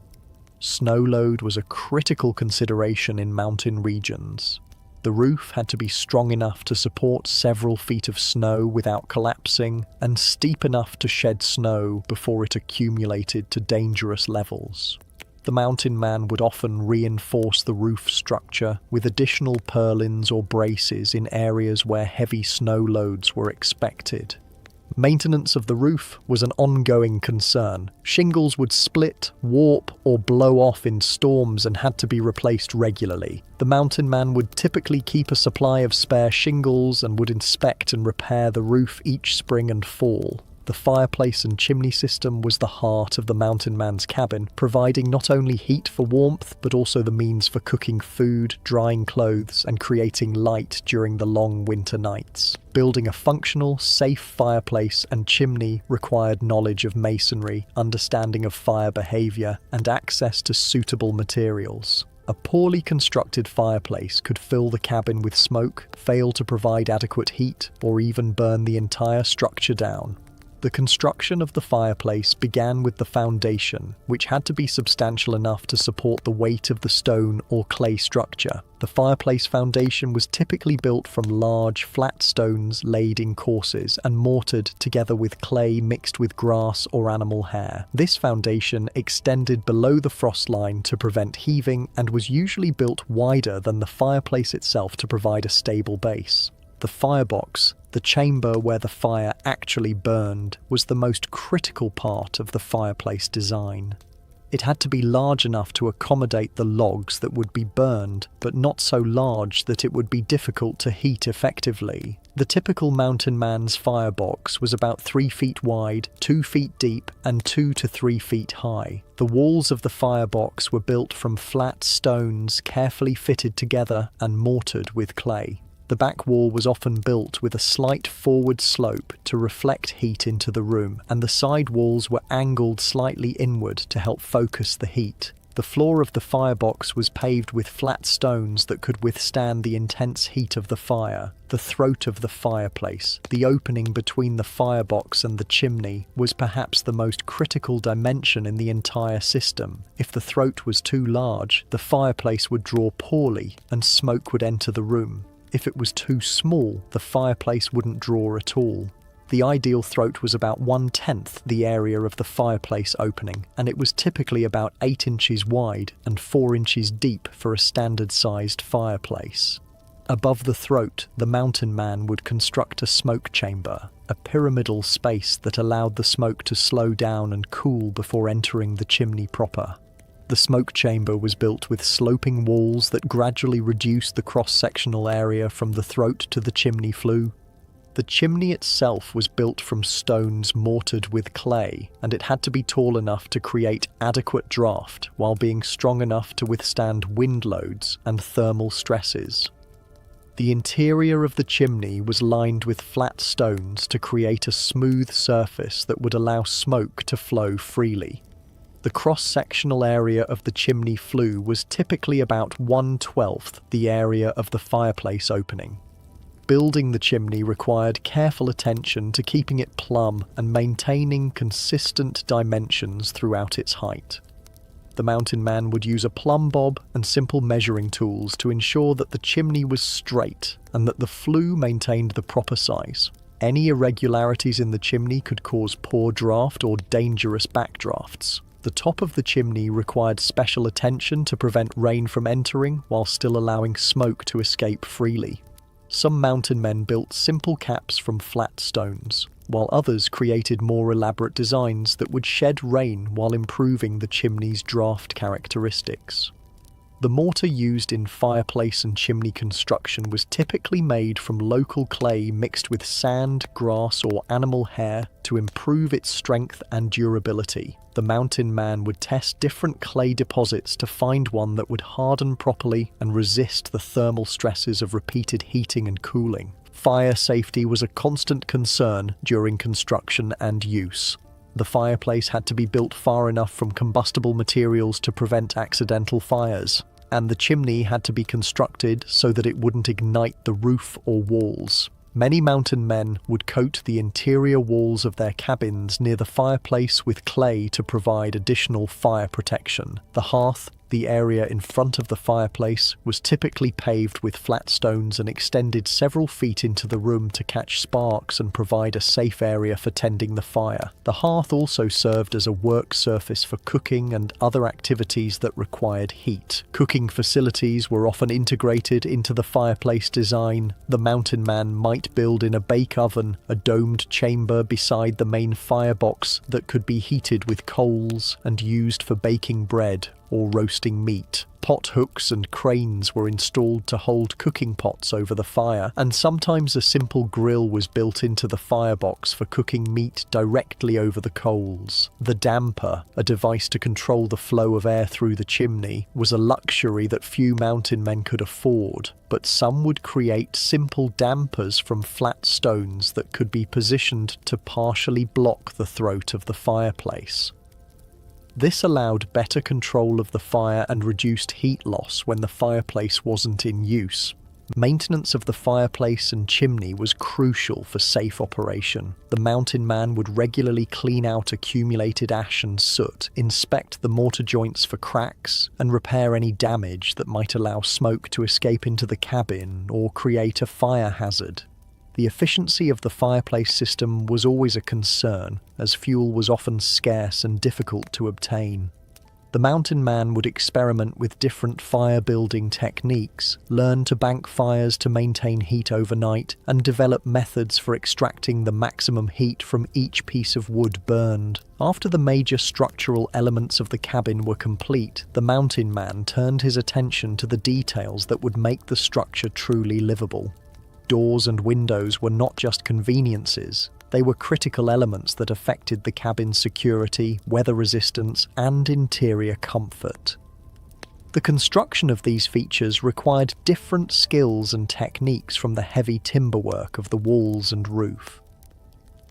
Snow load was a critical consideration in mountain regions. The roof had to be strong enough to support several feet of snow without collapsing, and steep enough to shed snow before it accumulated to dangerous levels. The mountain man would often reinforce the roof structure with additional purlins or braces in areas where heavy snow loads were expected. Maintenance of the roof was an ongoing concern. Shingles would split, warp, or blow off in storms and had to be replaced regularly. The mountain man would typically keep a supply of spare shingles and would inspect and repair the roof each spring and fall. The fireplace and chimney system was the heart of the mountain man's cabin, providing not only heat for warmth, but also the means for cooking food, drying clothes, and creating light during the long winter nights. Building a functional, safe fireplace and chimney required knowledge of masonry, understanding of fire behavior, and access to suitable materials. A poorly constructed fireplace could fill the cabin with smoke, fail to provide adequate heat, or even burn the entire structure down. The construction of the fireplace began with the foundation, which had to be substantial enough to support the weight of the stone or clay structure. The fireplace foundation was typically built from large, flat stones laid in courses and mortared together with clay mixed with grass or animal hair. This foundation extended below the frost line to prevent heaving and was usually built wider than the fireplace itself to provide a stable base. The firebox, the chamber where the fire actually burned, was the most critical part of the fireplace design. It had to be large enough to accommodate the logs that would be burned, but not so large that it would be difficult to heat effectively. The typical mountain man's firebox was about 3 feet wide, 2 feet deep, and 2 to 3 feet high. The walls of the firebox were built from flat stones carefully fitted together and mortared with clay. The back wall was often built with a slight forward slope to reflect heat into the room, and the side walls were angled slightly inward to help focus the heat. The floor of the firebox was paved with flat stones that could withstand the intense heat of the fire. The throat of the fireplace, the opening between the firebox and the chimney, was perhaps the most critical dimension in the entire system. If the throat was too large, the fireplace would draw poorly and smoke would enter the room. If it was too small, the fireplace wouldn't draw at all. The ideal throat was about 1/10 the area of the fireplace opening, and it was typically about 8 inches wide and 4 inches deep for a standard-sized fireplace. Above the throat, the mountain man would construct a smoke chamber, a pyramidal space that allowed the smoke to slow down and cool before entering the chimney proper. The smoke chamber was built with sloping walls that gradually reduced the cross-sectional area from the throat to the chimney flue. The chimney itself was built from stones mortared with clay, and it had to be tall enough to create adequate draft while being strong enough to withstand wind loads and thermal stresses. The interior of the chimney was lined with flat stones to create a smooth surface that would allow smoke to flow freely. The cross-sectional area of the chimney flue was typically about 1/12 the area of the fireplace opening. Building the chimney required careful attention to keeping it plumb and maintaining consistent dimensions throughout its height. The mountain man would use a plumb bob and simple measuring tools to ensure that the chimney was straight and that the flue maintained the proper size. Any irregularities in the chimney could cause poor draft or dangerous backdrafts. The top of the chimney required special attention to prevent rain from entering while still allowing smoke to escape freely. Some mountain men built simple caps from flat stones, while others created more elaborate designs that would shed rain while improving the chimney's draft characteristics. The mortar used in fireplace and chimney construction was typically made from local clay mixed with sand, grass, or animal hair to improve its strength and durability. The mountain man would test different clay deposits to find one that would harden properly and resist the thermal stresses of repeated heating and cooling. Fire safety was a constant concern during construction and use. The fireplace had to be built far enough from combustible materials to prevent accidental fires, and the chimney had to be constructed so that it wouldn't ignite the roof or walls. Many mountain men would coat the interior walls of their cabins near the fireplace with clay to provide additional fire protection. The hearth, the area in front of the fireplace, was typically paved with flat stones and extended several feet into the room to catch sparks and provide a safe area for tending the fire. The hearth also served as a work surface for cooking and other activities that required heat. Cooking facilities were often integrated into the fireplace design. The mountain man might build in a bake oven, a domed chamber beside the main firebox that could be heated with coals and used for baking bread or roasting meat. Pot hooks and cranes were installed to hold cooking pots over the fire, and sometimes a simple grill was built into the firebox for cooking meat directly over the coals. The damper, a device to control the flow of air through the chimney, was a luxury that few mountain men could afford, but some would create simple dampers from flat stones that could be positioned to partially block the throat of the fireplace. This allowed better control of the fire and reduced heat loss when the fireplace wasn't in use. Maintenance of the fireplace and chimney was crucial for safe operation. The mountain man would regularly clean out accumulated ash and soot, inspect the mortar joints for cracks, and repair any damage that might allow smoke to escape into the cabin or create a fire hazard. The efficiency of the fireplace system was always a concern, as fuel was often scarce and difficult to obtain. The mountain man would experiment with different fire-building techniques, learn to bank fires to maintain heat overnight, and develop methods for extracting the maximum heat from each piece of wood burned. After the major structural elements of the cabin were complete, the mountain man turned his attention to the details that would make the structure truly livable. Doors and windows were not just conveniences, they were critical elements that affected the cabin's security, weather resistance, and interior comfort. The construction of these features required different skills and techniques from the heavy timber work of the walls and roof.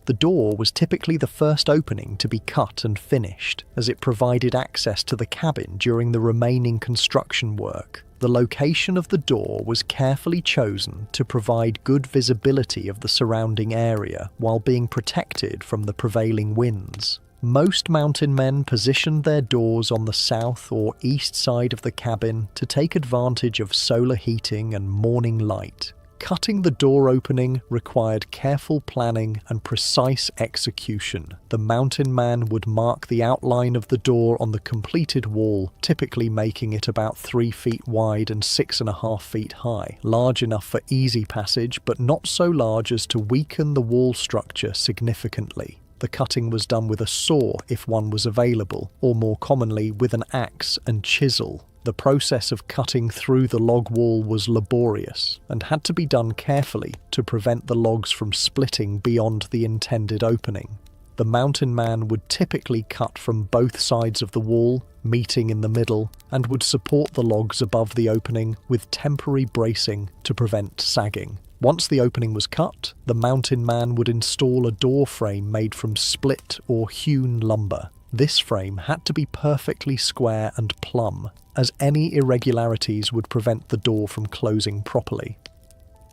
The door was typically the first opening to be cut and finished, as it provided access to the cabin during the remaining construction work. The location of the door was carefully chosen to provide good visibility of the surrounding area while being protected from the prevailing winds. Most mountain men positioned their doors on the south or east side of the cabin to take advantage of solar heating and morning light. Cutting the door opening required careful planning and precise execution. The mountain man would mark the outline of the door on the completed wall, typically making it about 3 feet wide and 6.5 feet high, large enough for easy passage but not so large as to weaken the wall structure significantly. The cutting was done with a saw if one was available, or more commonly with an axe and chisel. The process of cutting through the log wall was laborious and had to be done carefully to prevent the logs from splitting beyond the intended opening. The mountain man would typically cut from both sides of the wall, meeting in the middle, and would support the logs above the opening with temporary bracing to prevent sagging. Once the opening was cut, the mountain man would install a door frame made from split or hewn lumber. This frame had to be perfectly square and plumb, as any irregularities would prevent the door from closing properly.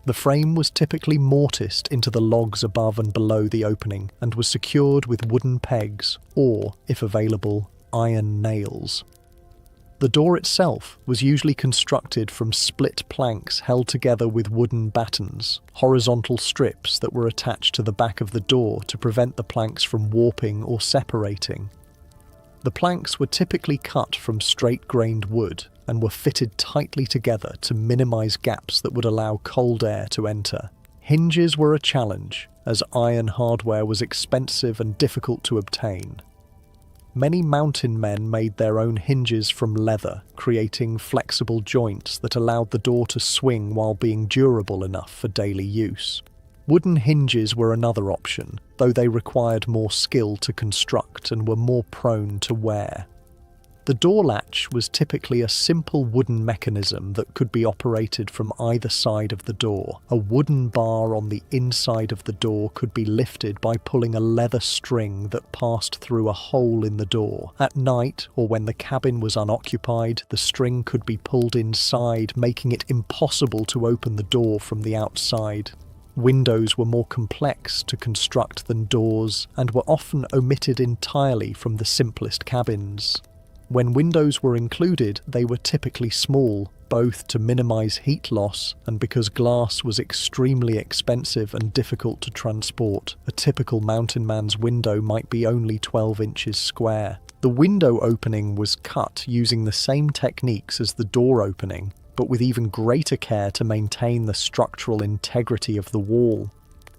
The frame was typically mortised into the logs above and below the opening and was secured with wooden pegs or, if available, iron nails. The door itself was usually constructed from split planks held together with wooden battens, horizontal strips that were attached to the back of the door to prevent the planks from warping or separating. The planks were typically cut from straight-grained wood and were fitted tightly together to minimize gaps that would allow cold air to enter. Hinges were a challenge, as iron hardware was expensive and difficult to obtain. Many mountain men made their own hinges from leather, creating flexible joints that allowed the door to swing while being durable enough for daily use. Wooden hinges were another option, though they required more skill to construct and were more prone to wear. The door latch was typically a simple wooden mechanism that could be operated from either side of the door. A wooden bar on the inside of the door could be lifted by pulling a leather string that passed through a hole in the door. At night, or when the cabin was unoccupied, the string could be pulled inside, making it impossible to open the door from the outside. Windows were more complex to construct than doors, and were often omitted entirely from the simplest cabins. When windows were included, they were typically small, both to minimize heat loss and because glass was extremely expensive and difficult to transport. A typical mountain man's window might be only 12 inches square. The window opening was cut using the same techniques as the door opening, but with even greater care to maintain the structural integrity of the wall.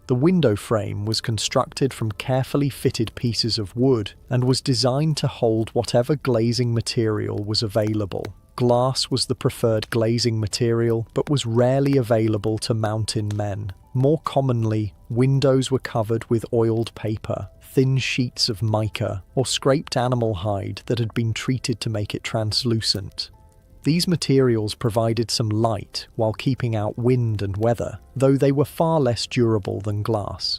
The window frame was constructed from carefully fitted pieces of wood and was designed to hold whatever glazing material was available. Glass was the preferred glazing material, but was rarely available to mountain men. More commonly, windows were covered with oiled paper, thin sheets of mica, or scraped animal hide that had been treated to make it translucent. These materials provided some light while keeping out wind and weather, though they were far less durable than glass.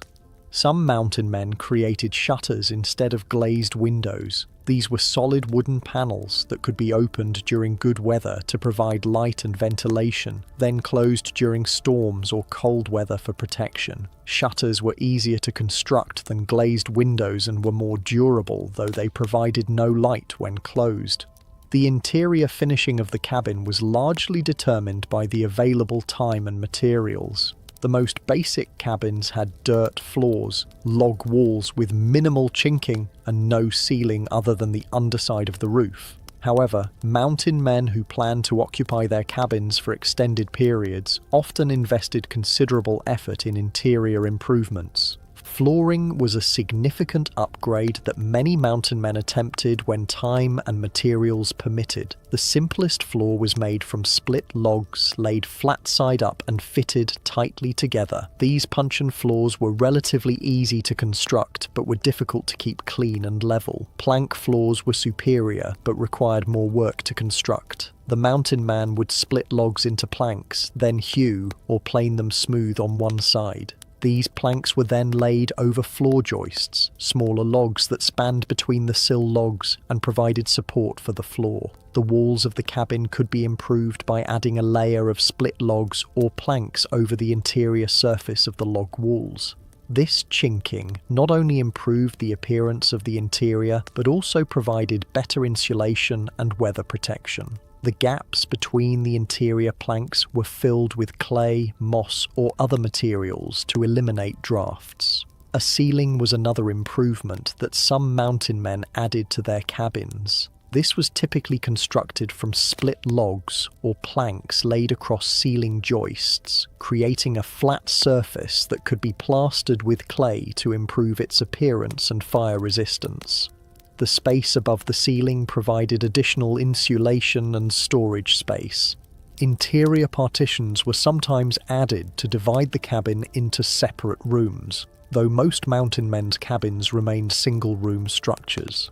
Some mountain men created shutters instead of glazed windows. These were solid wooden panels that could be opened during good weather to provide light and ventilation, then closed during storms or cold weather for protection. Shutters were easier to construct than glazed windows and were more durable, though they provided no light when closed. The interior finishing of the cabin was largely determined by the available time and materials. The most basic cabins had dirt floors, log walls with minimal chinking, and no ceiling other than the underside of the roof. However, mountain men who planned to occupy their cabins for extended periods often invested considerable effort in interior improvements. Flooring was a significant upgrade that many mountain men attempted when time and materials permitted. The simplest floor was made from split logs laid flat side up and fitted tightly together. These puncheon floors were relatively easy to construct but were difficult to keep clean and level. Plank floors were superior but required more work to construct. The mountain man would split logs into planks, then hew or plane them smooth on one side. These planks were then laid over floor joists, smaller logs that spanned between the sill logs and provided support for the floor. The walls of the cabin could be improved by adding a layer of split logs or planks over the interior surface of the log walls. This chinking not only improved the appearance of the interior, but also provided better insulation and weather protection. The gaps between the interior planks were filled with clay, moss, or other materials to eliminate drafts. A ceiling was another improvement that some mountain men added to their cabins. This was typically constructed from split logs or planks laid across ceiling joists, creating a flat surface that could be plastered with clay to improve its appearance and fire resistance. The space above the ceiling provided additional insulation and storage space. Interior partitions were sometimes added to divide the cabin into separate rooms, though most mountain men's cabins remained single-room structures.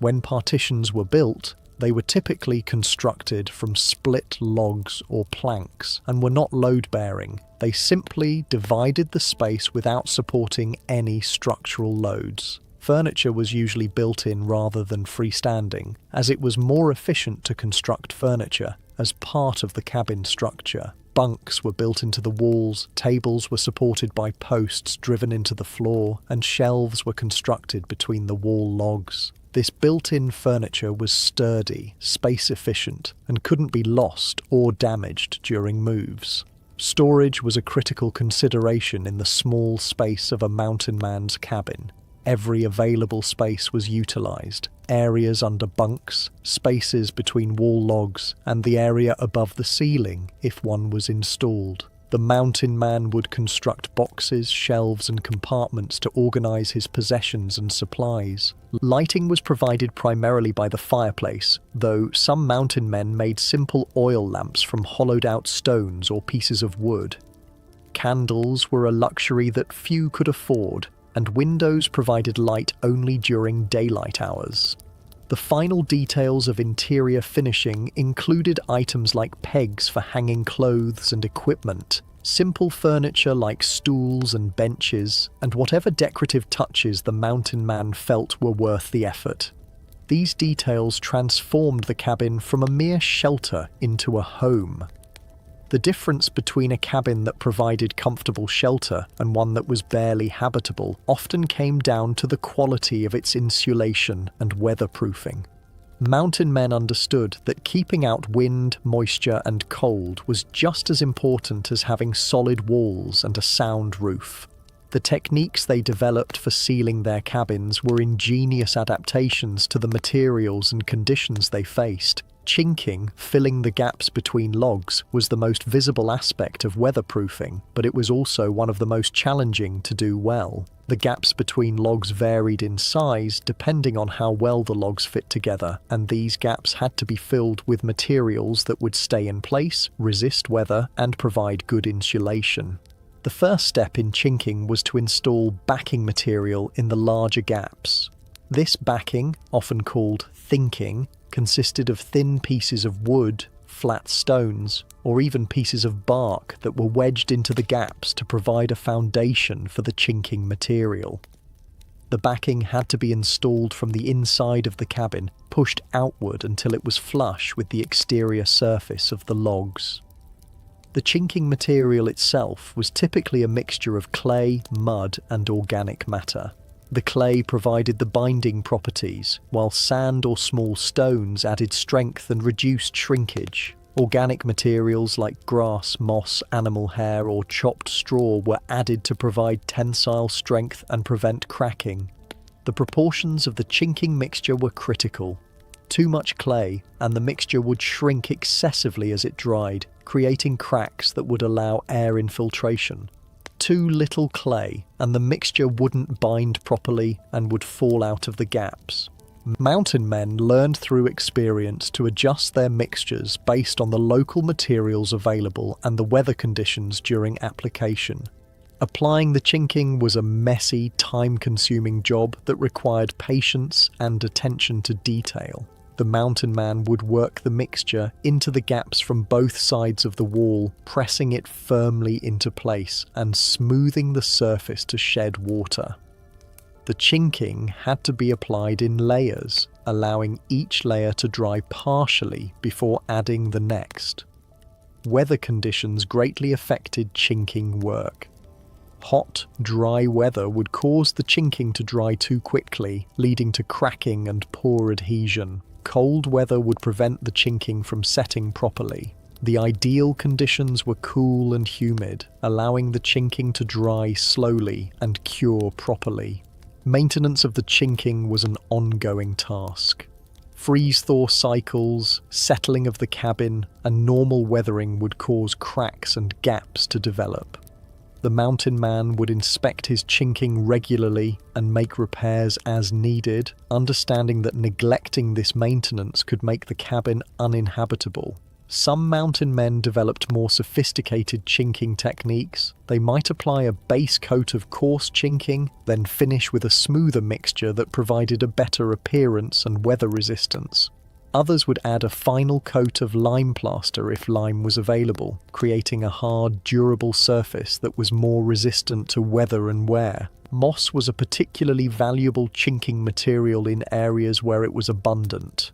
When partitions were built, they were typically constructed from split logs or planks and were not load-bearing. They simply divided the space without supporting any structural loads. Furniture was usually built in rather than freestanding, as it was more efficient to construct furniture as part of the cabin structure. Bunks were built into the walls, tables were supported by posts driven into the floor, and shelves were constructed between the wall logs. This built-in furniture was sturdy, space-efficient, and couldn't be lost or damaged during moves. Storage was a critical consideration in the small space of a mountain man's cabin. Every available space was utilized. Areas under bunks, spaces between wall logs, and the area above the ceiling, if one was installed. The mountain man would construct boxes, shelves, and compartments to organize his possessions and supplies. Lighting was provided primarily by the fireplace, though some mountain men made simple oil lamps from hollowed-out stones or pieces of wood. Candles were a luxury that few could afford, and windows provided light only during daylight hours. The final details of interior finishing included items like pegs for hanging clothes and equipment, simple furniture like stools and benches, and whatever decorative touches the mountain man felt were worth the effort. These details transformed the cabin from a mere shelter into a home. The difference between a cabin that provided comfortable shelter and one that was barely habitable often came down to the quality of its insulation and weatherproofing. Mountain men understood that keeping out wind, moisture, and cold was just as important as having solid walls and a sound roof. The techniques they developed for sealing their cabins were ingenious adaptations to the materials and conditions they faced. Chinking, filling the gaps between logs, was the most visible aspect of weatherproofing, but it was also one of the most challenging to do well. The gaps between logs varied in size depending on how well the logs fit together, and these gaps had to be filled with materials that would stay in place, resist weather, and provide good insulation. The first step in chinking was to install backing material in the larger gaps. This backing, often called thinking, consisted of thin pieces of wood, flat stones, or even pieces of bark that were wedged into the gaps to provide a foundation for the chinking material. The backing had to be installed from the inside of the cabin, pushed outward until it was flush with the exterior surface of the logs. The chinking material itself was typically a mixture of clay, mud, and organic matter. The clay provided the binding properties, while sand or small stones added strength and reduced shrinkage. Organic materials like grass, moss, animal hair, or chopped straw were added to provide tensile strength and prevent cracking. The proportions of the chinking mixture were critical. Too much clay, and the mixture would shrink excessively as it dried, creating cracks that would allow air infiltration. Too little clay, and the mixture wouldn't bind properly and would fall out of the gaps. Mountain men learned through experience to adjust their mixtures based on the local materials available and the weather conditions during application. Applying the chinking was a messy, time-consuming job that required patience and attention to detail. The mountain man would work the mixture into the gaps from both sides of the wall, pressing it firmly into place and smoothing the surface to shed water. The chinking had to be applied in layers, allowing each layer to dry partially before adding the next. Weather conditions greatly affected chinking work. Hot, dry weather would cause the chinking to dry too quickly, leading to cracking and poor adhesion. Cold weather would prevent the chinking from setting properly. The ideal conditions were cool and humid, allowing the chinking to dry slowly and cure properly. Maintenance of the chinking was an ongoing task. Freeze-thaw cycles, settling of the cabin, and normal weathering would cause cracks and gaps to develop. The mountain man would inspect his chinking regularly and make repairs as needed, understanding that neglecting this maintenance could make the cabin uninhabitable. Some mountain men developed more sophisticated chinking techniques. They might apply a base coat of coarse chinking, then finish with a smoother mixture that provided a better appearance and weather resistance. Others would add a final coat of lime plaster if lime was available, creating a hard, durable surface that was more resistant to weather and wear. Moss was a particularly valuable chinking material in areas where it was abundant.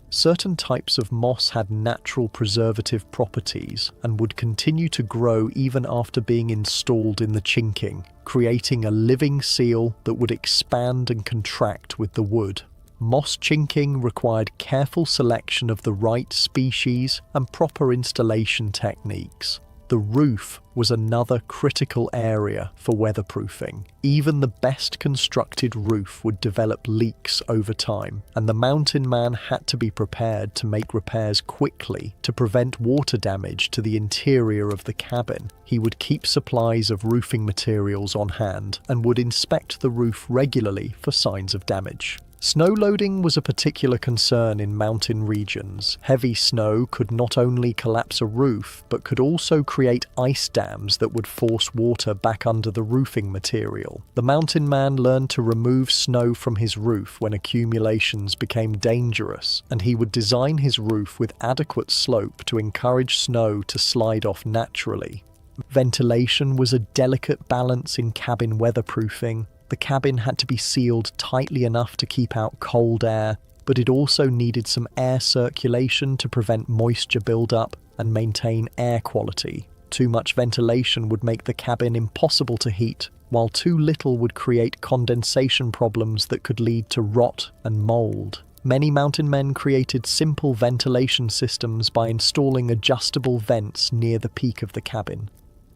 Certain types of moss had natural preservative properties and would continue to grow even after being installed in the chinking, creating a living seal that would expand and contract with the wood. Moss chinking required careful selection of the right species and proper installation techniques. The roof was another critical area for weatherproofing. Even the best constructed roof would develop leaks over time, and the mountain man had to be prepared to make repairs quickly to prevent water damage to the interior of the cabin. He would keep supplies of roofing materials on hand and would inspect the roof regularly for signs of damage. Snow loading was a particular concern in mountain regions. Heavy snow could not only collapse a roof, but could also create ice dams that would force water back under the roofing material. The mountain man learned to remove snow from his roof when accumulations became dangerous, and he would design his roof with adequate slope to encourage snow to slide off naturally. Ventilation was a delicate balance in cabin weatherproofing. The cabin had to be sealed tightly enough to keep out cold air, but it also needed some air circulation to prevent moisture buildup and maintain air quality. Too much ventilation would make the cabin impossible to heat, while too little would create condensation problems that could lead to rot and mold. Many mountain men created simple ventilation systems by installing adjustable vents near the peak of the cabin.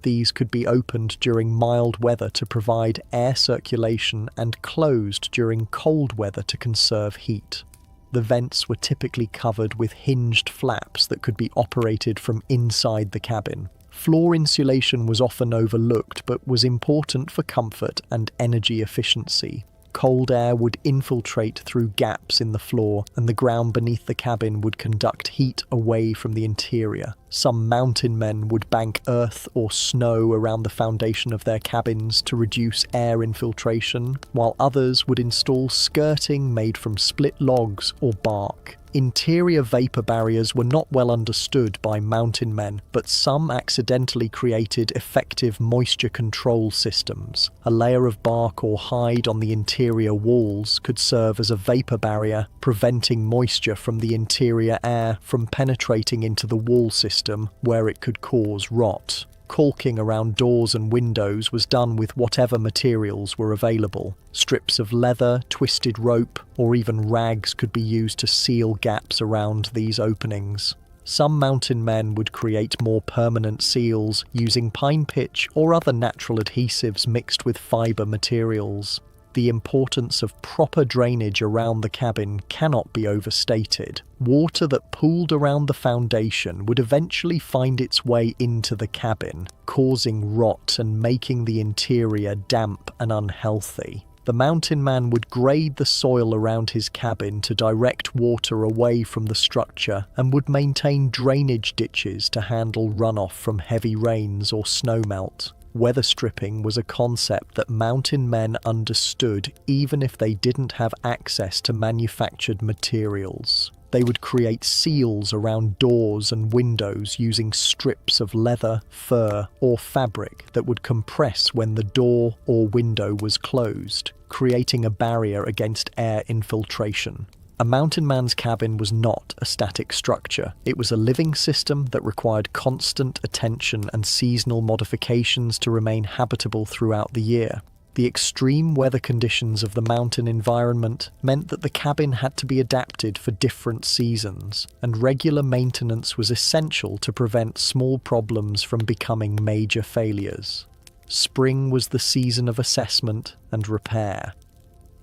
These could be opened during mild weather to provide air circulation and closed during cold weather to conserve heat. The vents were typically covered with hinged flaps that could be operated from inside the cabin. Floor insulation was often overlooked but was important for comfort and energy efficiency. Cold air would infiltrate through gaps in the floor, and the ground beneath the cabin would conduct heat away from the interior. Some mountain men would bank earth or snow around the foundation of their cabins to reduce air infiltration, while others would install skirting made from split logs or bark. Interior vapor barriers were not well understood by mountain men, but some accidentally created effective moisture control systems. A layer of bark or hide on the interior walls could serve as a vapor barrier, preventing moisture from the interior air from penetrating into the wall system, where it could cause rot. Caulking around doors and windows was done with whatever materials were available. Strips of leather, twisted rope, or even rags could be used to seal gaps around these openings. Some mountain men would create more permanent seals using pine pitch or other natural adhesives mixed with fiber materials. The importance of proper drainage around the cabin cannot be overstated. Water that pooled around the foundation would eventually find its way into the cabin, causing rot and making the interior damp and unhealthy. The mountain man would grade the soil around his cabin to direct water away from the structure and would maintain drainage ditches to handle runoff from heavy rains or snowmelt. Weather stripping was a concept that mountain men understood even if they didn't have access to manufactured materials. They would create seals around doors and windows using strips of leather, fur, or fabric that would compress when the door or window was closed, creating a barrier against air infiltration. A mountain man's cabin was not a static structure. It was a living system that required constant attention and seasonal modifications to remain habitable throughout the year. The extreme weather conditions of the mountain environment meant that the cabin had to be adapted for different seasons, and regular maintenance was essential to prevent small problems from becoming major failures. Spring was the season of assessment and repair.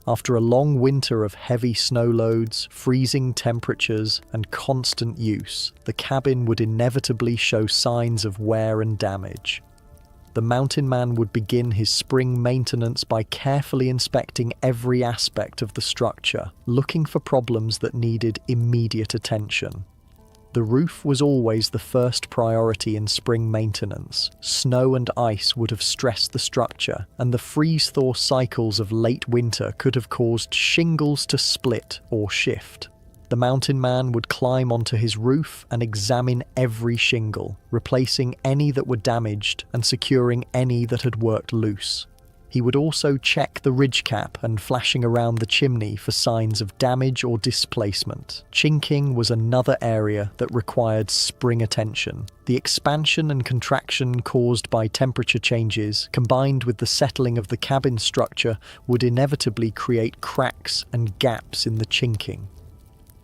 After a long winter of heavy snow loads, freezing temperatures, and constant use, the cabin would inevitably show signs of wear and damage. The mountain man would begin his spring maintenance by carefully inspecting every aspect of the structure, looking for problems that needed immediate attention. The roof was always the first priority in spring maintenance. Snow and ice would have stressed the structure, and the freeze-thaw cycles of late winter could have caused shingles to split or shift. The mountain man would climb onto his roof and examine every shingle, replacing any that were damaged and securing any that had worked loose. He would also check the ridge cap and flashing around the chimney for signs of damage or displacement. Chinking was another area that required spring attention. The expansion and contraction caused by temperature changes, combined with the settling of the cabin structure, would inevitably create cracks and gaps in the chinking.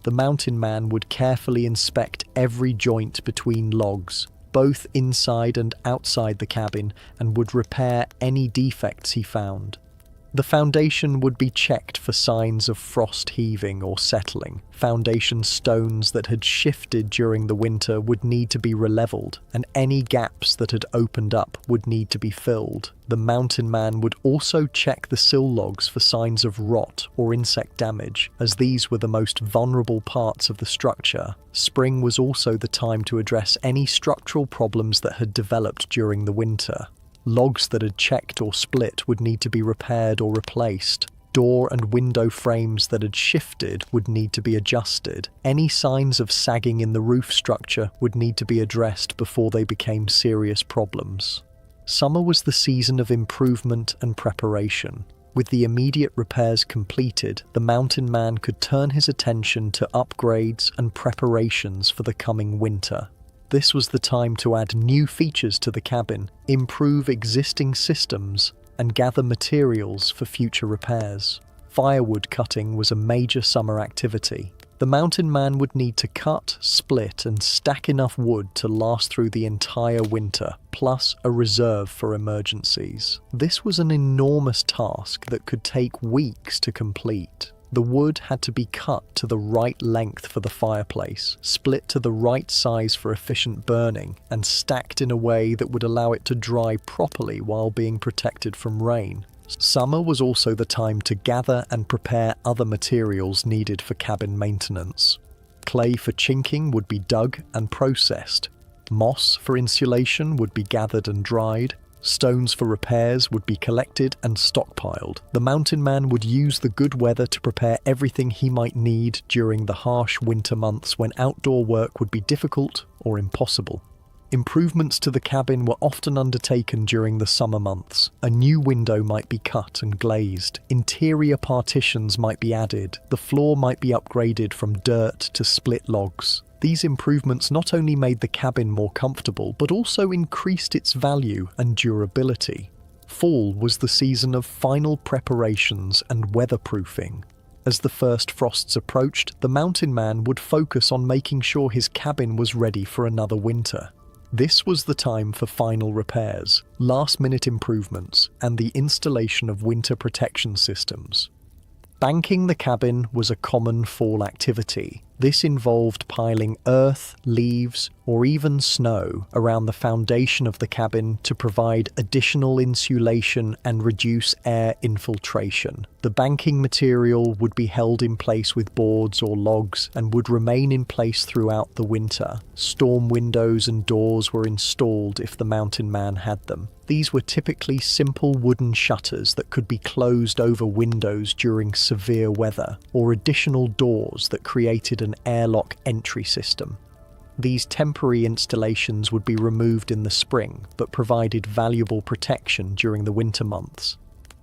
The mountain man would carefully inspect every joint between logs, both inside and outside the cabin, and would repair any defects he found. The foundation would be checked for signs of frost heaving or settling. Foundation stones that had shifted during the winter would need to be releveled, and any gaps that had opened up would need to be filled. The mountain man would also check the sill logs for signs of rot or insect damage, as these were the most vulnerable parts of the structure. Spring was also the time to address any structural problems that had developed during the winter. Logs that had checked or split would need to be repaired or replaced. Door and window frames that had shifted would need to be adjusted. Any signs of sagging in the roof structure would need to be addressed before they became serious problems. Summer was the season of improvement and preparation. With the immediate repairs completed, the mountain man could turn his attention to upgrades and preparations for the coming winter. This was the time to add new features to the cabin, improve existing systems, and gather materials for future repairs. Firewood cutting was a major summer activity. The mountain man would need to cut, split, and stack enough wood to last through the entire winter, plus a reserve for emergencies. This was an enormous task that could take weeks to complete. The wood had to be cut to the right length for the fireplace, split to the right size for efficient burning, and stacked in a way that would allow it to dry properly while being protected from rain. Summer was also the time to gather and prepare other materials needed for cabin maintenance. Clay for chinking would be dug and processed. Moss for insulation would be gathered and dried. Stones for repairs would be collected and stockpiled. The mountain man would use the good weather to prepare everything he might need during the harsh winter months when outdoor work would be difficult or impossible. Improvements to the cabin were often undertaken during the summer months. A new window might be cut and glazed. Interior partitions might be added. The floor might be upgraded from dirt to split logs. These improvements not only made the cabin more comfortable, but also increased its value and durability. Fall was the season of final preparations and weatherproofing. As the first frosts approached, the mountain man would focus on making sure his cabin was ready for another winter. This was the time for final repairs, last-minute improvements, and the installation of winter protection systems. Banking the cabin was a common fall activity. This involved piling earth, leaves, or even snow around the foundation of the cabin to provide additional insulation and reduce air infiltration. The banking material would be held in place with boards or logs and would remain in place throughout the winter. Storm windows and doors were installed if the mountain man had them. These were typically simple wooden shutters that could be closed over windows during severe weather, or additional doors that created an airlock entry system. These temporary installations would be removed in the spring, but provided valuable protection during the winter months.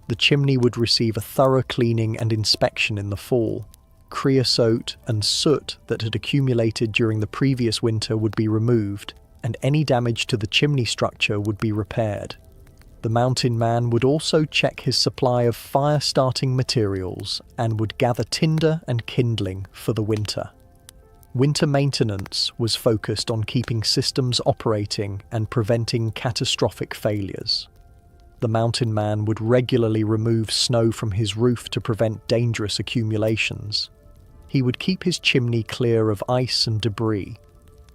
The chimney would receive a thorough cleaning and inspection in the fall. Creosote and soot that had accumulated during the previous winter would be removed, and any damage to the chimney structure would be repaired. The mountain man would also check his supply of fire-starting materials and would gather tinder and kindling for the winter. Winter maintenance was focused on keeping systems operating and preventing catastrophic failures. The mountain man would regularly remove snow from his roof to prevent dangerous accumulations. He would keep his chimney clear of ice and debris.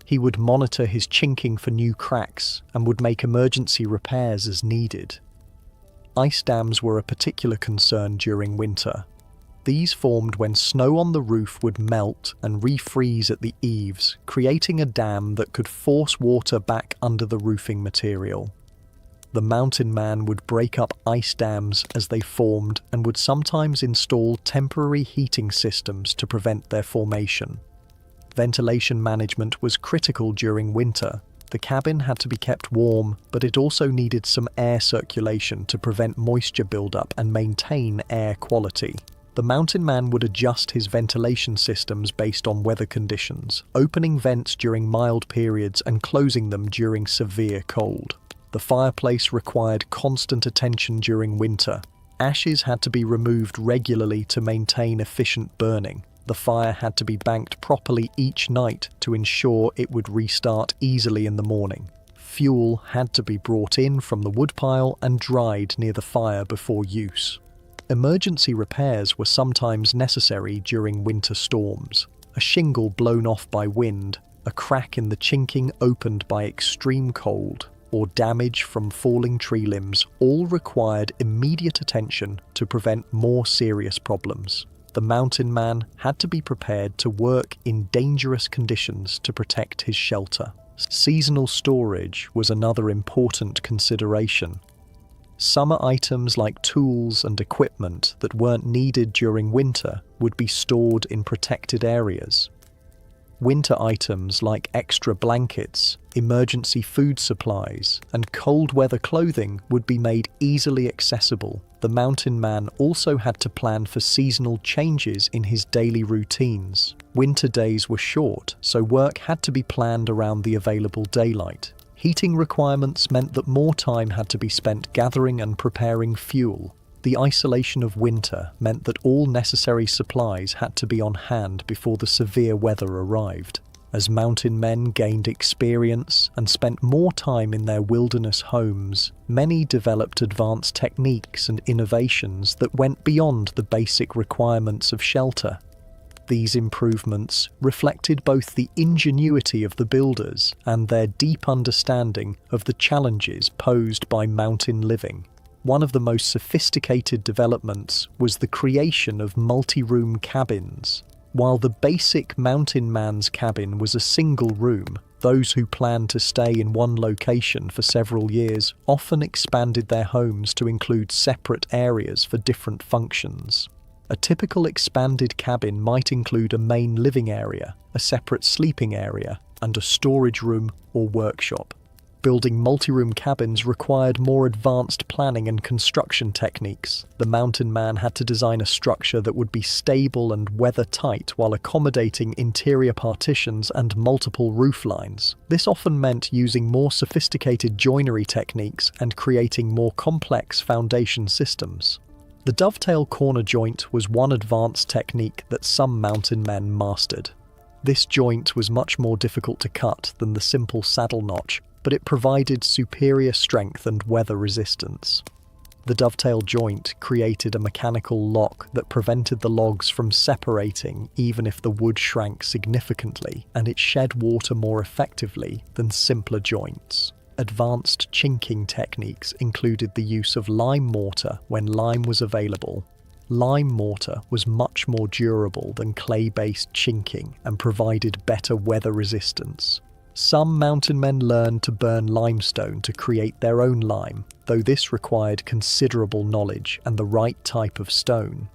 He would monitor his chinking for new cracks and would make emergency repairs as needed. Ice dams were a particular concern during winter. These formed when snow on the roof would melt and refreeze at the eaves, creating a dam that could force water back under the roofing material. The mountain man would break up ice dams as they formed and would sometimes install temporary heating systems to prevent their formation. Ventilation management was critical during winter. The cabin had to be kept warm, but it also needed some air circulation to prevent moisture buildup and maintain air quality. The mountain man would adjust his ventilation systems based on weather conditions, opening vents during mild periods and closing them during severe cold. The fireplace required constant attention during winter. Ashes had to be removed regularly to maintain efficient burning. The fire had to be banked properly each night to ensure it would restart easily in the morning. Fuel had to be brought in from the woodpile and dried near the fire before use. Emergency repairs were sometimes necessary during winter storms. A shingle blown off by wind, a crack in the chinking opened by extreme cold, or damage from falling tree limbs all required immediate attention to prevent more serious problems. The mountain man had to be prepared to work in dangerous conditions to protect his shelter. Seasonal storage was another important consideration. Summer items like tools and equipment that weren't needed during winter would be stored in protected areas. Winter items like extra blankets, emergency food supplies, and cold weather clothing would be made easily accessible. The mountain man also had to plan for seasonal changes in his daily routines. Winter days were short, so work had to be planned around the available daylight. Heating requirements meant that more time had to be spent gathering and preparing fuel. The isolation of winter meant that all necessary supplies had to be on hand before the severe weather arrived. As mountain men gained experience and spent more time in their wilderness homes, many developed advanced techniques and innovations that went beyond the basic requirements of shelter. These improvements reflected both the ingenuity of the builders and their deep understanding of the challenges posed by mountain living. One of the most sophisticated developments was the creation of multi-room cabins. While the basic mountain man's cabin was a single room, those who planned to stay in one location for several years often expanded their homes to include separate areas for different functions. A typical expanded cabin might include a main living area, a separate sleeping area, and a storage room or workshop. Building multi-room cabins required more advanced planning and construction techniques. The mountain man had to design a structure that would be stable and weather-tight while accommodating interior partitions and multiple roof lines. This often meant using more sophisticated joinery techniques and creating more complex foundation systems. The dovetail corner joint was one advanced technique that some mountain men mastered. This joint was much more difficult to cut than the simple saddle notch, but it provided superior strength and weather resistance. The dovetail joint created a mechanical lock that prevented the logs from separating even if the wood shrank significantly, and it shed water more effectively than simpler joints. Advanced chinking techniques included the use of lime mortar when lime was available. Lime mortar was much more durable than clay-based chinking and provided better weather resistance. Some mountain men learned to burn limestone to create their own lime, though this required considerable knowledge and the right type of stone.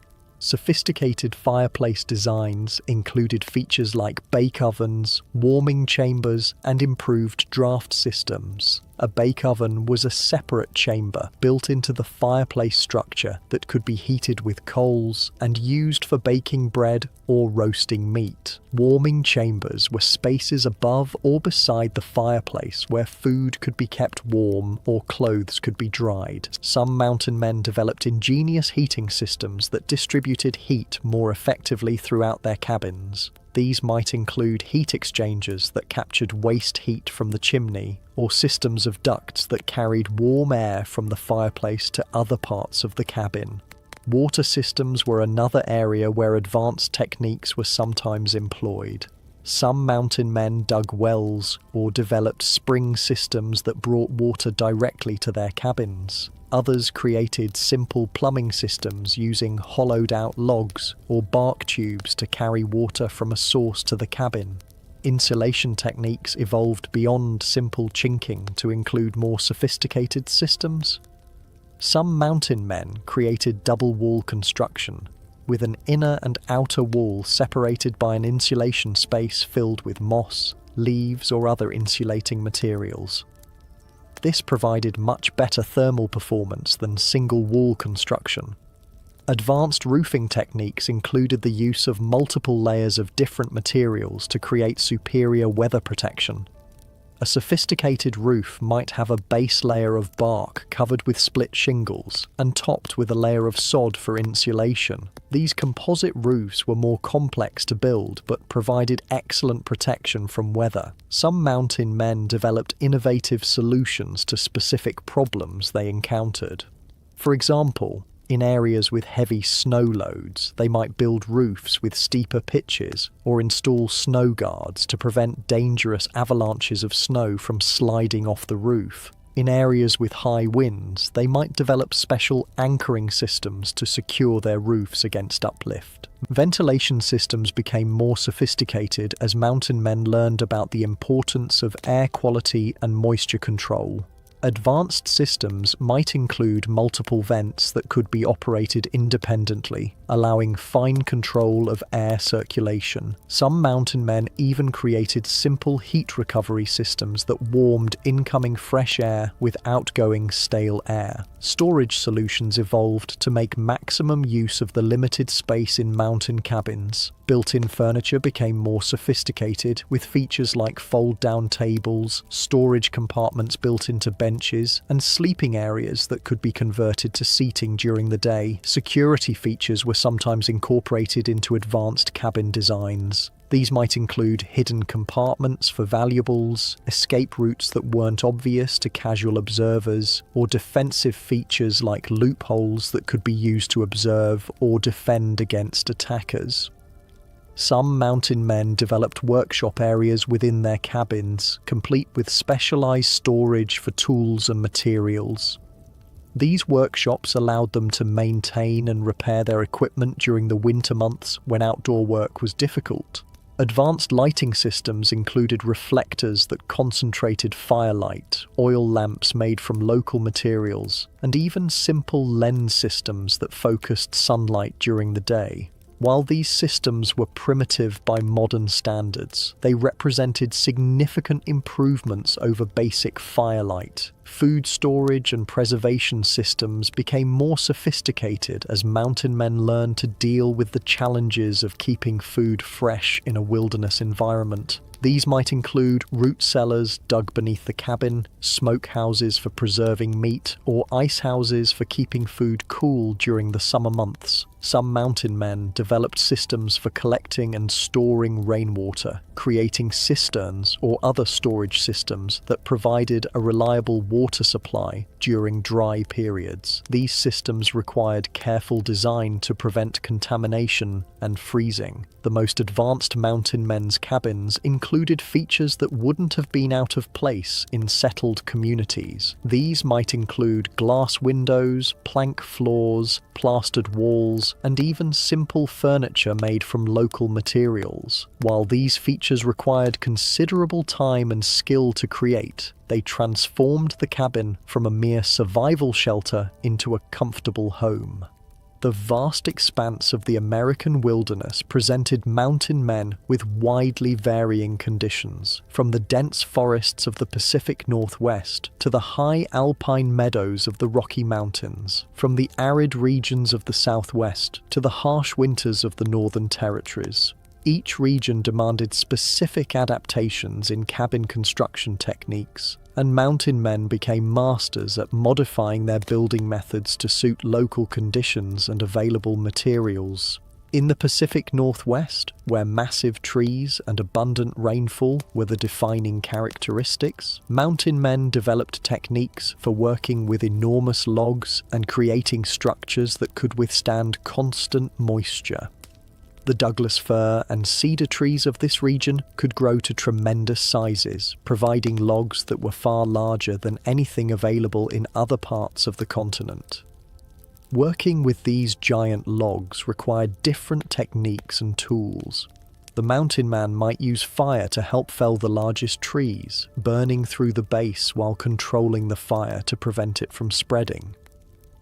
Sophisticated fireplace designs included features like bake ovens, warming chambers, and improved draft systems. A bake oven was a separate chamber built into the fireplace structure that could be heated with coals and used for baking bread or roasting meat. Warming chambers were spaces above or beside the fireplace where food could be kept warm or clothes could be dried. Some mountain men developed ingenious heating systems that distributed heat more effectively throughout their cabins. These might include heat exchangers that captured waste heat from the chimney, or systems of ducts that carried warm air from the fireplace to other parts of the cabin. Water systems were another area where advanced techniques were sometimes employed. Some mountain men dug wells or developed spring systems that brought water directly to their cabins. Others created simple plumbing systems using hollowed-out logs or bark tubes to carry water from a source to the cabin. Insulation techniques evolved beyond simple chinking to include more sophisticated systems. Some mountain men created double-wall construction, with an inner and outer wall separated by an insulation space filled with moss, leaves, or other insulating materials. This provided much better thermal performance than single-wall construction. Advanced roofing techniques included the use of multiple layers of different materials to create superior weather protection. A sophisticated roof might have a base layer of bark covered with split shingles and topped with a layer of sod for insulation. These composite roofs were more complex to build but provided excellent protection from weather. Some mountain men developed innovative solutions to specific problems they encountered. For example, in areas with heavy snow loads, they might build roofs with steeper pitches or install snow guards to prevent dangerous avalanches of snow from sliding off the roof. In areas with high winds, they might develop special anchoring systems to secure their roofs against uplift. Ventilation systems became more sophisticated as mountain men learned about the importance of air quality and moisture control. Advanced systems might include multiple vents that could be operated independently, allowing fine control of air circulation. Some mountain men even created simple heat recovery systems that warmed incoming fresh air with outgoing stale air. Storage solutions evolved to make maximum use of the limited space in mountain cabins. Built-in furniture became more sophisticated, with features like fold-down tables, storage compartments built into benches, and sleeping areas that could be converted to seating during the day. Security features were sometimes incorporated into advanced cabin designs. These might include hidden compartments for valuables, escape routes that weren't obvious to casual observers, or defensive features like loopholes that could be used to observe or defend against attackers. Some mountain men developed workshop areas within their cabins, complete with specialized storage for tools and materials. These workshops allowed them to maintain and repair their equipment during the winter months when outdoor work was difficult. Advanced lighting systems included reflectors that concentrated firelight, oil lamps made from local materials, and even simple lens systems that focused sunlight during the day. While these systems were primitive by modern standards, they represented significant improvements over basic firelight. Food storage and preservation systems became more sophisticated as mountain men learned to deal with the challenges of keeping food fresh in a wilderness environment. These might include root cellars dug beneath the cabin, smoke houses for preserving meat, or ice houses for keeping food cool during the summer months. Some mountain men developed systems for collecting and storing rainwater, creating cisterns or other storage systems that provided a reliable water supply during dry periods. These systems required careful design to prevent contamination and freezing. The most advanced mountain men's cabins included features that wouldn't have been out of place in settled communities. These might include glass windows, plank floors, plastered walls, and even simple furniture made from local materials. While these features required considerable time and skill to create, they transformed the cabin from a mere survival shelter into a comfortable home. The vast expanse of the American wilderness presented mountain men with widely varying conditions, from the dense forests of the Pacific Northwest to the high alpine meadows of the Rocky Mountains, from the arid regions of the Southwest to the harsh winters of the Northern Territories. Each region demanded specific adaptations in cabin construction techniques, and mountain men became masters at modifying their building methods to suit local conditions and available materials. In the Pacific Northwest, where massive trees and abundant rainfall were the defining characteristics, mountain men developed techniques for working with enormous logs and creating structures that could withstand constant moisture. The Douglas fir and cedar trees of this region could grow to tremendous sizes, providing logs that were far larger than anything available in other parts of the continent. Working with these giant logs required different techniques and tools. The mountain man might use fire to help fell the largest trees, burning through the base while controlling the fire to prevent it from spreading.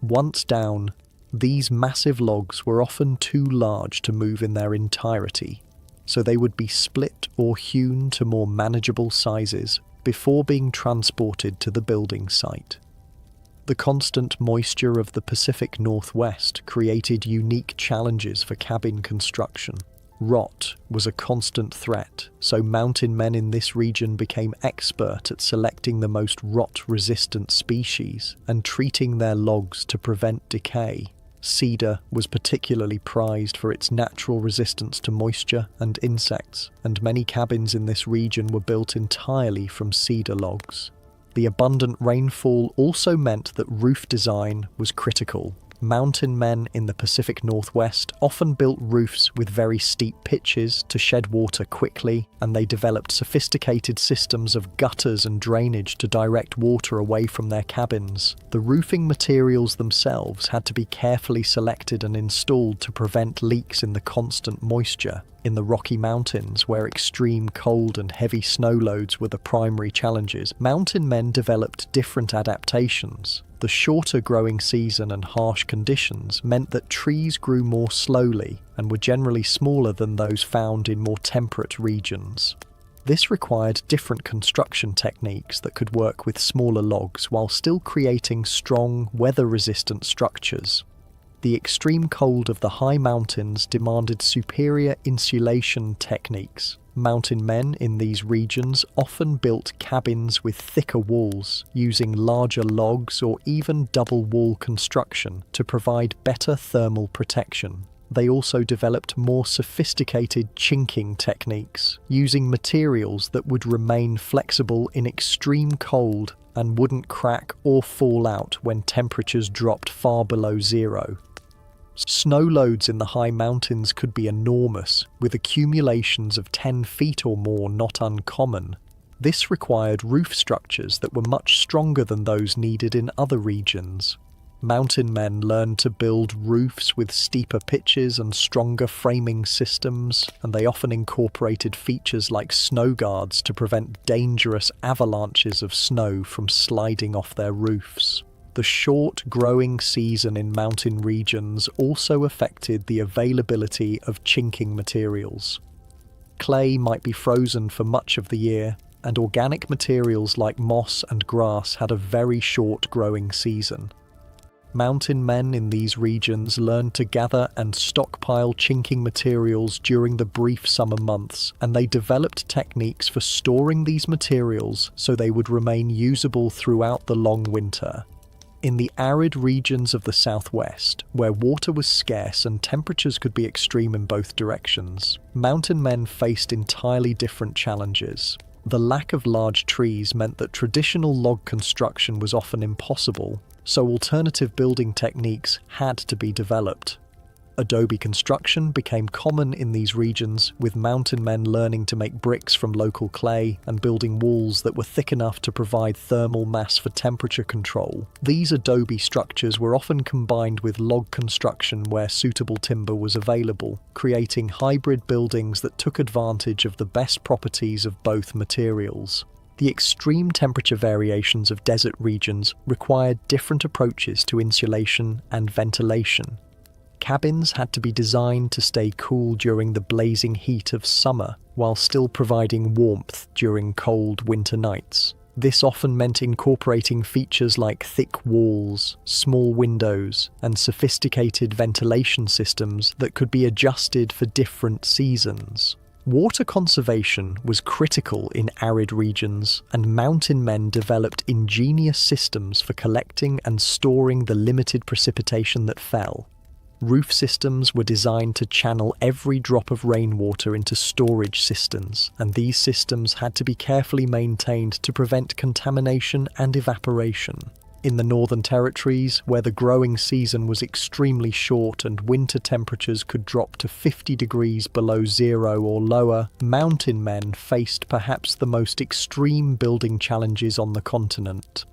Once down, these massive logs were often too large to move in their entirety, so they would be split or hewn to more manageable sizes before being transported to the building site. The constant moisture of the Pacific Northwest created unique challenges for cabin construction. Rot was a constant threat, so mountain men in this region became expert at selecting the most rot-resistant species and treating their logs to prevent decay. Cedar was particularly prized for its natural resistance to moisture and insects, and many cabins in this region were built entirely from cedar logs. The abundant rainfall also meant that roof design was critical. Mountain men in the Pacific Northwest often built roofs with very steep pitches to shed water quickly, and they developed sophisticated systems of gutters and drainage to direct water away from their cabins. The roofing materials themselves had to be carefully selected and installed to prevent leaks in the constant moisture. In the Rocky Mountains, where extreme cold and heavy snow loads were the primary challenges, mountain men developed different adaptations. The shorter growing season and harsh conditions meant that trees grew more slowly and were generally smaller than those found in more temperate regions. This required different construction techniques that could work with smaller logs while still creating strong, weather-resistant structures. The extreme cold of the high mountains demanded superior insulation techniques. Mountain men in these regions often built cabins with thicker walls, using larger logs or even double wall construction to provide better thermal protection. They also developed more sophisticated chinking techniques, using materials that would remain flexible in extreme cold and wouldn't crack or fall out when temperatures dropped far below zero. Snow loads in the high mountains could be enormous, with accumulations of 10 feet or more not uncommon. This required roof structures that were much stronger than those needed in other regions. Mountain men learned to build roofs with steeper pitches and stronger framing systems, and they often incorporated features like snow guards to prevent dangerous avalanches of snow from sliding off their roofs. The short growing season in mountain regions also affected the availability of chinking materials. Clay might be frozen for much of the year, and organic materials like moss and grass had a very short growing season. Mountain men in these regions learned to gather and stockpile chinking materials during the brief summer months, and they developed techniques for storing these materials so they would remain usable throughout the long winter. In the arid regions of the Southwest, where water was scarce and temperatures could be extreme in both directions, mountain men faced entirely different challenges. The lack of large trees meant that traditional log construction was often impossible, so alternative building techniques had to be developed. Adobe construction became common in these regions, with mountain men learning to make bricks from local clay and building walls that were thick enough to provide thermal mass for temperature control. These adobe structures were often combined with log construction where suitable timber was available, creating hybrid buildings that took advantage of the best properties of both materials. The extreme temperature variations of desert regions required different approaches to insulation and ventilation. Cabins had to be designed to stay cool during the blazing heat of summer, while still providing warmth during cold winter nights. This often meant incorporating features like thick walls, small windows, and sophisticated ventilation systems that could be adjusted for different seasons. Water conservation was critical in arid regions, and mountain men developed ingenious systems for collecting and storing the limited precipitation that fell. Roof systems were designed to channel every drop of rainwater into storage cisterns, and these systems had to be carefully maintained to prevent contamination and evaporation. In the Northern Territories, where the growing season was extremely short and winter temperatures could drop to 50 degrees below zero or lower, mountain men faced perhaps the most extreme building challenges on the continent.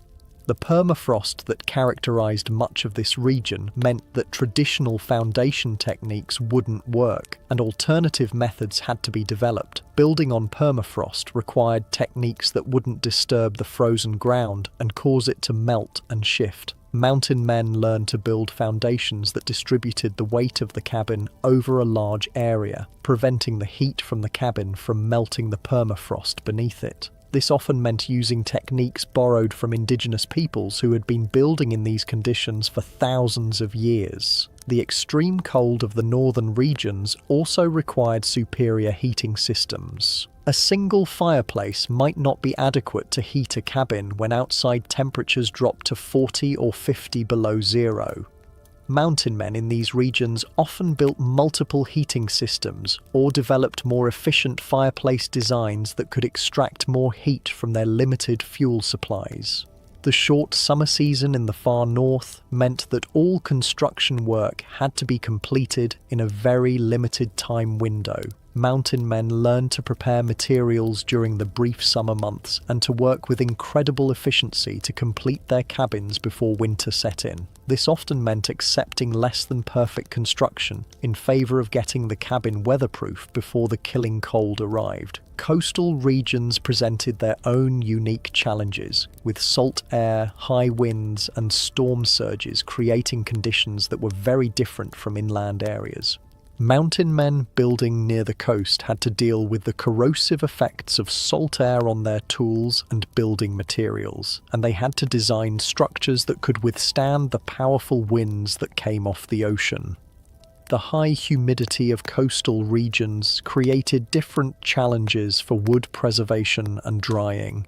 The permafrost that characterized much of this region meant that traditional foundation techniques wouldn't work, and alternative methods had to be developed. Building on permafrost required techniques that wouldn't disturb the frozen ground and cause it to melt and shift. Mountain men learned to build foundations that distributed the weight of the cabin over a large area, preventing the heat from the cabin from melting the permafrost beneath it. This often meant using techniques borrowed from indigenous peoples who had been building in these conditions for thousands of years. The extreme cold of the northern regions also required superior heating systems. A single fireplace might not be adequate to heat a cabin when outside temperatures dropped to 40 or 50 below zero. Mountain men in these regions often built multiple heating systems or developed more efficient fireplace designs that could extract more heat from their limited fuel supplies. The short summer season in the far north meant that all construction work had to be completed in a very limited time window. Mountain men learned to prepare materials during the brief summer months and to work with incredible efficiency to complete their cabins before winter set in. This often meant accepting less than perfect construction in favour of getting the cabin weatherproof before the killing cold arrived. Coastal regions presented their own unique challenges, with salt air, high winds, and storm surges creating conditions that were very different from inland areas. Mountain men building near the coast had to deal with the corrosive effects of salt air on their tools and building materials, and they had to design structures that could withstand the powerful winds that came off the ocean. The high humidity of coastal regions created different challenges for wood preservation and drying.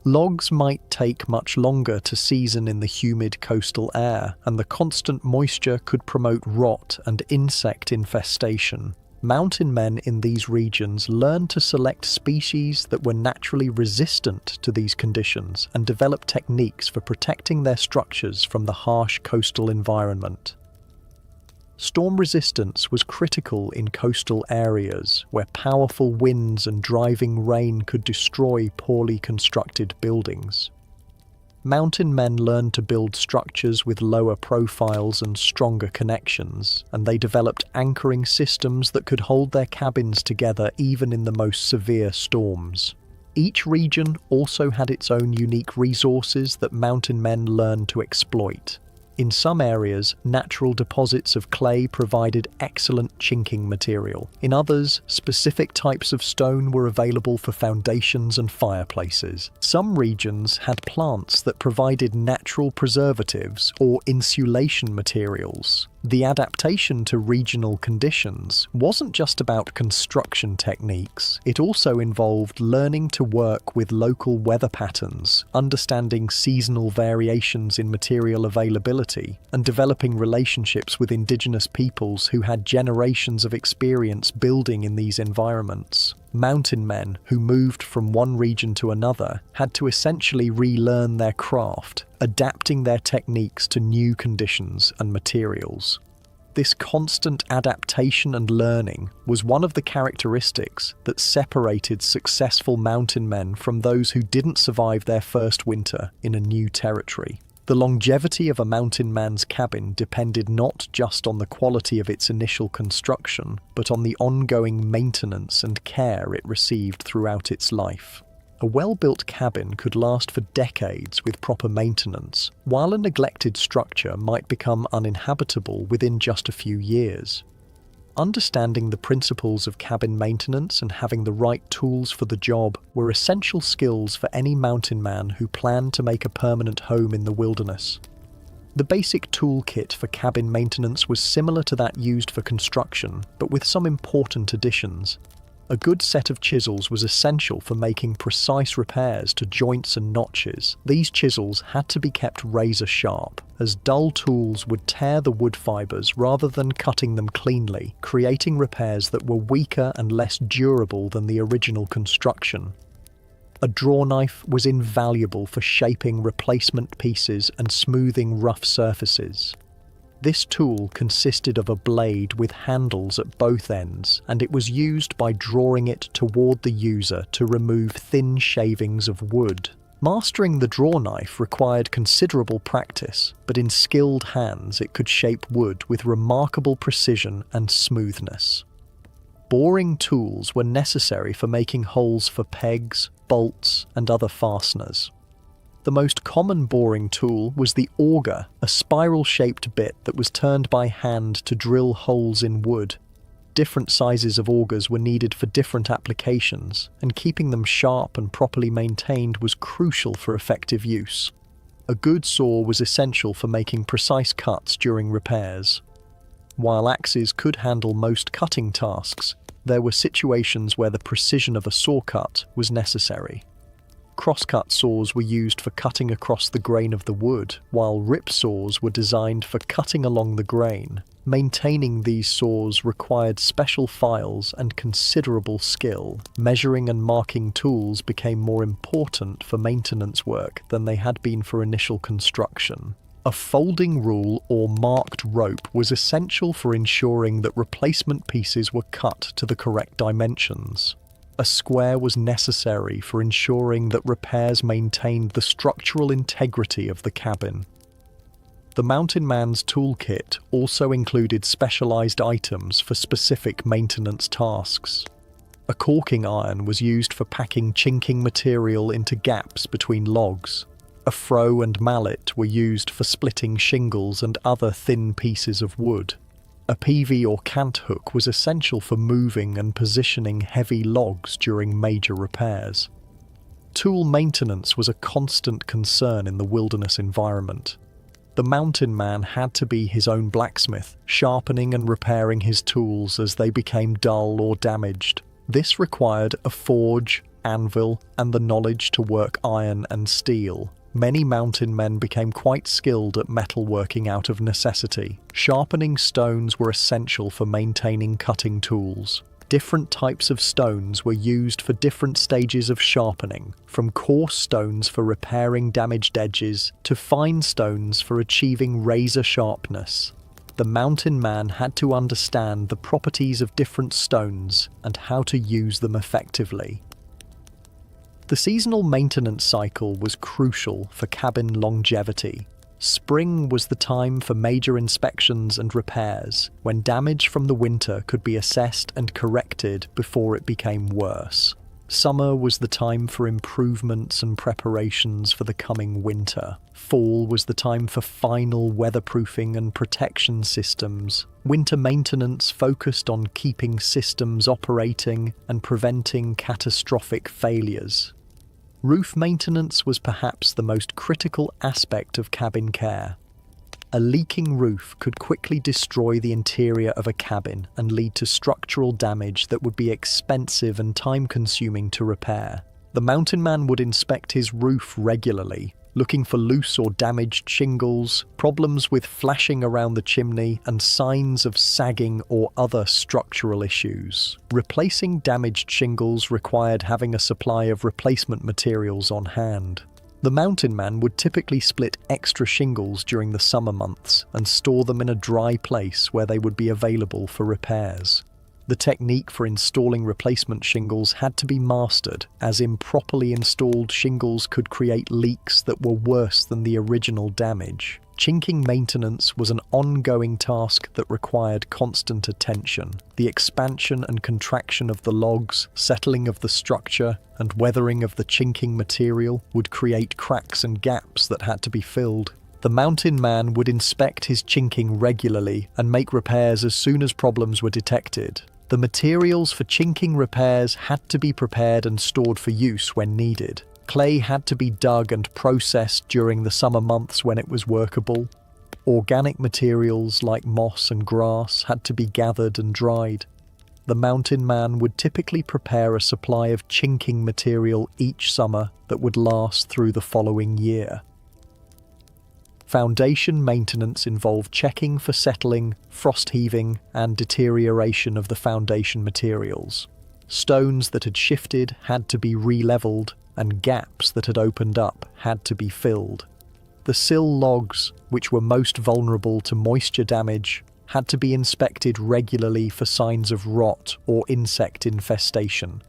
Logs might take much longer to season in the humid coastal air, and the constant moisture could promote rot and insect infestation. Mountain men in these regions learned to select species that were naturally resistant to these conditions and develop techniques for protecting their structures from the harsh coastal environment. Storm resistance was critical in coastal areas where powerful winds and driving rain could destroy poorly constructed buildings. Mountain men learned to build structures with lower profiles and stronger connections, and they developed anchoring systems that could hold their cabins together even in the most severe storms. Each region also had its own unique resources that mountain men learned to exploit. In some areas, natural deposits of clay provided excellent chinking material. In others, specific types of stone were available for foundations and fireplaces. Some regions had plants that provided natural preservatives or insulation materials. The adaptation to regional conditions wasn't just about construction techniques, it also involved learning to work with local weather patterns, understanding seasonal variations in material availability, and developing relationships with indigenous peoples who had generations of experience building in these environments. Mountain men who moved from one region to another had to essentially relearn their craft, adapting their techniques to new conditions and materials. This constant adaptation and learning was one of the characteristics that separated successful mountain men from those who didn't survive their first winter in a new territory. The longevity of a mountain man's cabin depended not just on the quality of its initial construction, but on the ongoing maintenance and care it received throughout its life. A well-built cabin could last for decades with proper maintenance, while a neglected structure might become uninhabitable within just a few years. Understanding the principles of cabin maintenance and having the right tools for the job were essential skills for any mountain man who planned to make a permanent home in the wilderness. The basic toolkit for cabin maintenance was similar to that used for construction, but with some important additions. A good set of chisels was essential for making precise repairs to joints and notches. These chisels had to be kept razor sharp, as dull tools would tear the wood fibers rather than cutting them cleanly, creating repairs that were weaker and less durable than the original construction. A draw knife was invaluable for shaping replacement pieces and smoothing rough surfaces. This tool consisted of a blade with handles at both ends, and it was used by drawing it toward the user to remove thin shavings of wood. Mastering the draw knife required considerable practice, but in skilled hands it could shape wood with remarkable precision and smoothness. Boring tools were necessary for making holes for pegs, bolts, and other fasteners. The most common boring tool was the auger, a spiral-shaped bit that was turned by hand to drill holes in wood. Different sizes of augers were needed for different applications, and keeping them sharp and properly maintained was crucial for effective use. A good saw was essential for making precise cuts during repairs. While axes could handle most cutting tasks, there were situations where the precision of a saw cut was necessary. Crosscut saws were used for cutting across the grain of the wood, while rip saws were designed for cutting along the grain. Maintaining these saws required special files and considerable skill. Measuring and marking tools became more important for maintenance work than they had been for initial construction. A folding rule or marked rope was essential for ensuring that replacement pieces were cut to the correct dimensions. A square was necessary for ensuring that repairs maintained the structural integrity of the cabin. The mountain man's toolkit also included specialized items for specific maintenance tasks. A caulking iron was used for packing chinking material into gaps between logs. A froe and mallet were used for splitting shingles and other thin pieces of wood. A peavey or cant hook was essential for moving and positioning heavy logs during major repairs. Tool maintenance was a constant concern in the wilderness environment. The mountain man had to be his own blacksmith, sharpening and repairing his tools as they became dull or damaged. This required a forge, anvil, and the knowledge to work iron and steel. Many mountain men became quite skilled at metalworking out of necessity. Sharpening stones were essential for maintaining cutting tools. Different types of stones were used for different stages of sharpening, from coarse stones for repairing damaged edges to fine stones for achieving razor sharpness. The mountain man had to understand the properties of different stones and how to use them effectively. The seasonal maintenance cycle was crucial for cabin longevity. Spring was the time for major inspections and repairs, when damage from the winter could be assessed and corrected before it became worse. Summer was the time for improvements and preparations for the coming winter. Fall was the time for final weatherproofing and protection systems. Winter maintenance focused on keeping systems operating and preventing catastrophic failures. Roof maintenance was perhaps the most critical aspect of cabin care. A leaking roof could quickly destroy the interior of a cabin and lead to structural damage that would be expensive and time-consuming to repair. The mountain man would inspect his roof regularly, looking for loose or damaged shingles, problems with flashing around the chimney, and signs of sagging or other structural issues. Replacing damaged shingles required having a supply of replacement materials on hand. The mountain man would typically split extra shingles during the summer months and store them in a dry place where they would be available for repairs. The technique for installing replacement shingles had to be mastered, as improperly installed shingles could create leaks that were worse than the original damage. Chinking maintenance was an ongoing task that required constant attention. The expansion and contraction of the logs, settling of the structure, and weathering of the chinking material would create cracks and gaps that had to be filled. The mountain man would inspect his chinking regularly and make repairs as soon as problems were detected. The materials for chinking repairs had to be prepared and stored for use when needed. Clay had to be dug and processed during the summer months when it was workable. Organic materials like moss and grass had to be gathered and dried. The mountain man would typically prepare a supply of chinking material each summer that would last through the following year. Foundation maintenance involved checking for settling, frost heaving, and deterioration of the foundation materials. Stones that had shifted had to be re-leveled, and gaps that had opened up had to be filled. The sill logs, which were most vulnerable to moisture damage, had to be inspected regularly for signs of rot or insect infestation.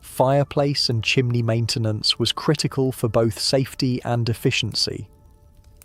Fireplace and chimney maintenance was critical for both safety and efficiency.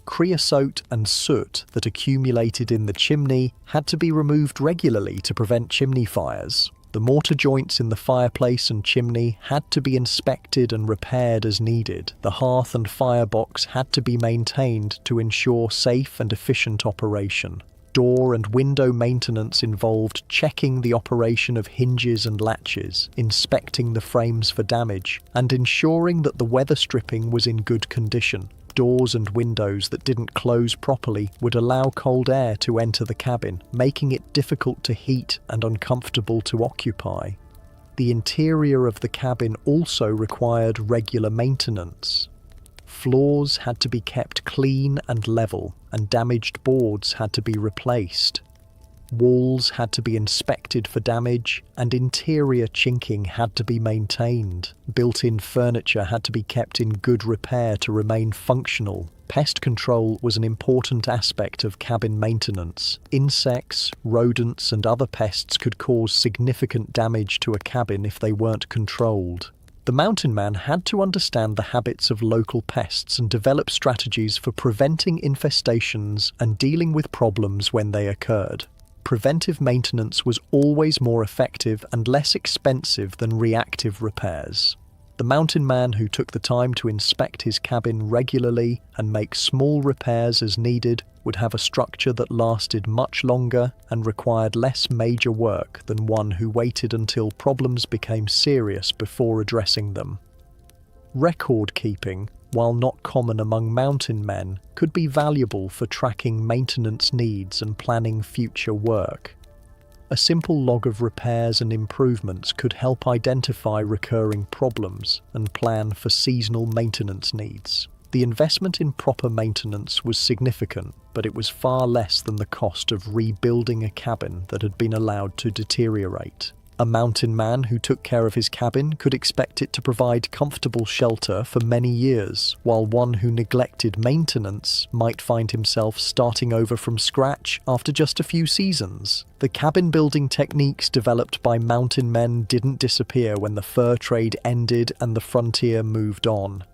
Creosote and soot that accumulated in the chimney had to be removed regularly to prevent chimney fires. The mortar joints in the fireplace and chimney had to be inspected and repaired as needed. The hearth and firebox had to be maintained to ensure safe and efficient operation. Door and window maintenance involved checking the operation of hinges and latches, inspecting the frames for damage, and ensuring that the weather stripping was in good condition. Doors and windows that didn't close properly would allow cold air to enter the cabin, making it difficult to heat and uncomfortable to occupy. The interior of the cabin also required regular maintenance. Floors had to be kept clean and level, and damaged boards had to be replaced. Walls had to be inspected for damage, and interior chinking had to be maintained. Built-in furniture had to be kept in good repair to remain functional. Pest control was an important aspect of cabin maintenance. Insects, rodents, and other pests could cause significant damage to a cabin if they weren't controlled. The mountain man had to understand the habits of local pests and develop strategies for preventing infestations and dealing with problems when they occurred. Preventive maintenance was always more effective and less expensive than reactive repairs. The mountain man who took the time to inspect his cabin regularly and make small repairs as needed would have a structure that lasted much longer and required less major work than one who waited until problems became serious before addressing them. Record keeping, while not common among mountain men, could be valuable for tracking maintenance needs and planning future work. A simple log of repairs and improvements could help identify recurring problems and plan for seasonal maintenance needs. The investment in proper maintenance was significant, but it was far less than the cost of rebuilding a cabin that had been allowed to deteriorate. A mountain man who took care of his cabin could expect it to provide comfortable shelter for many years, while one who neglected maintenance might find himself starting over from scratch after just a few seasons. The cabin building techniques developed by mountain men didn't disappear when the fur trade ended and the frontier moved on.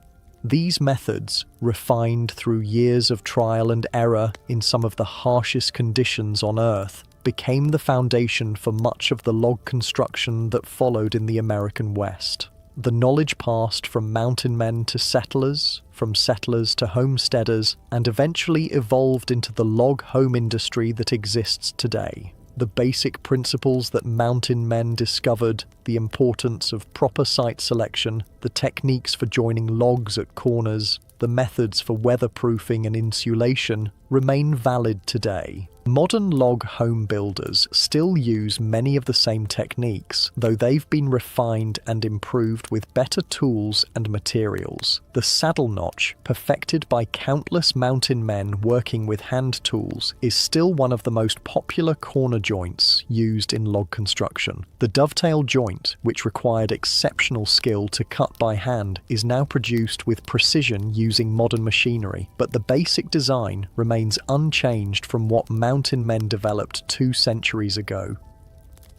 These methods, refined through years of trial and error in some of the harshest conditions on Earth, became the foundation for much of the log construction that followed in the American West. The knowledge passed from mountain men to settlers, from settlers to homesteaders, and eventually evolved into the log home industry that exists today. The basic principles that mountain men discovered, the importance of proper site selection, the techniques for joining logs at corners, the methods for weatherproofing and insulation, remain valid today. Modern log home builders still use many of the same techniques, though they've been refined and improved with better tools and materials. The saddle notch, perfected by countless mountain men working with hand tools, is still one of the most popular corner joints used in log construction. The dovetail joint, which required exceptional skill to cut by hand, is now produced with precision using modern machinery, but the basic design remains unchanged from what mountain men developed 2 centuries ago.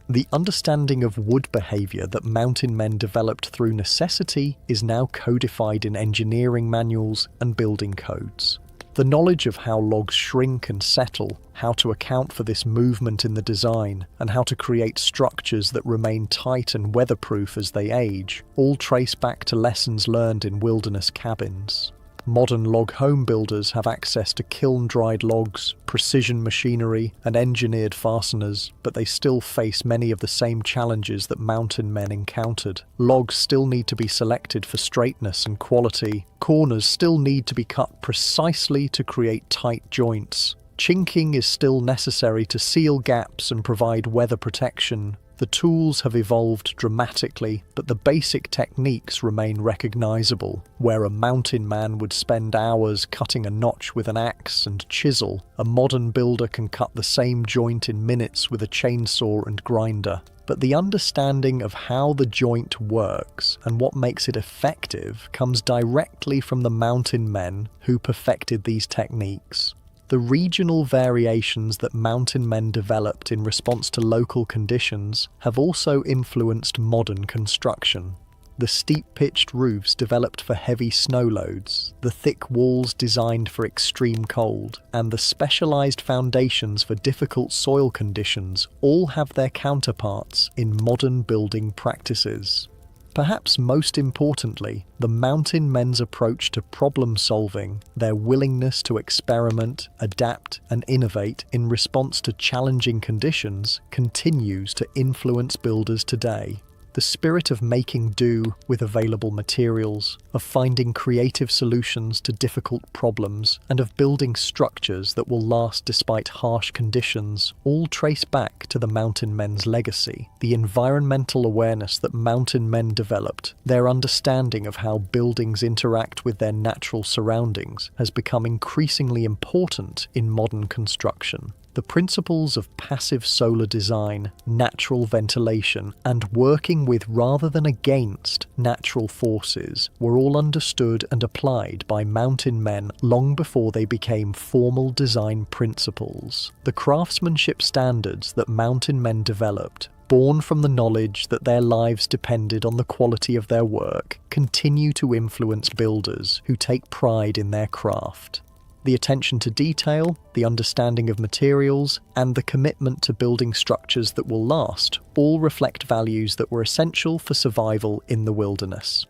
The understanding of wood behavior that mountain men developed through necessity is now codified in engineering manuals and building codes. The knowledge of how logs shrink and settle, how to account for this movement in the design, and how to create structures that remain tight and weatherproof as they age, all trace back to lessons learned in wilderness cabins. Modern log home builders have access to kiln-dried logs, precision machinery, and engineered fasteners, but they still face many of the same challenges that mountain men encountered. Logs still need to be selected for straightness and quality. Corners still need to be cut precisely to create tight joints. Chinking is still necessary to seal gaps and provide weather protection. The tools have evolved dramatically, but the basic techniques remain recognizable. Where a mountain man would spend hours cutting a notch with an axe and chisel, a modern builder can cut the same joint in minutes with a chainsaw and grinder. But the understanding of how the joint works and what makes it effective comes directly from the mountain men who perfected these techniques. The regional variations that mountain men developed in response to local conditions have also influenced modern construction. The steep-pitched roofs developed for heavy snow loads, the thick walls designed for extreme cold, and the specialized foundations for difficult soil conditions all have their counterparts in modern building practices. Perhaps most importantly, the mountain men's approach to problem solving, their willingness to experiment, adapt, and innovate in response to challenging conditions, continues to influence builders today. The spirit of making do with available materials, of finding creative solutions to difficult problems, and of building structures that will last despite harsh conditions, all trace back to the mountain men's legacy. The environmental awareness that mountain men developed, their understanding of how buildings interact with their natural surroundings, has become increasingly important in modern construction. The principles of passive solar design, natural ventilation, and working with rather than against natural forces were all understood and applied by mountain men long before they became formal design principles. The craftsmanship standards that mountain men developed, born from the knowledge that their lives depended on the quality of their work, continue to influence builders who take pride in their craft. The attention to detail, the understanding of materials, and the commitment to building structures that will last all reflect values that were essential for survival in the wilderness.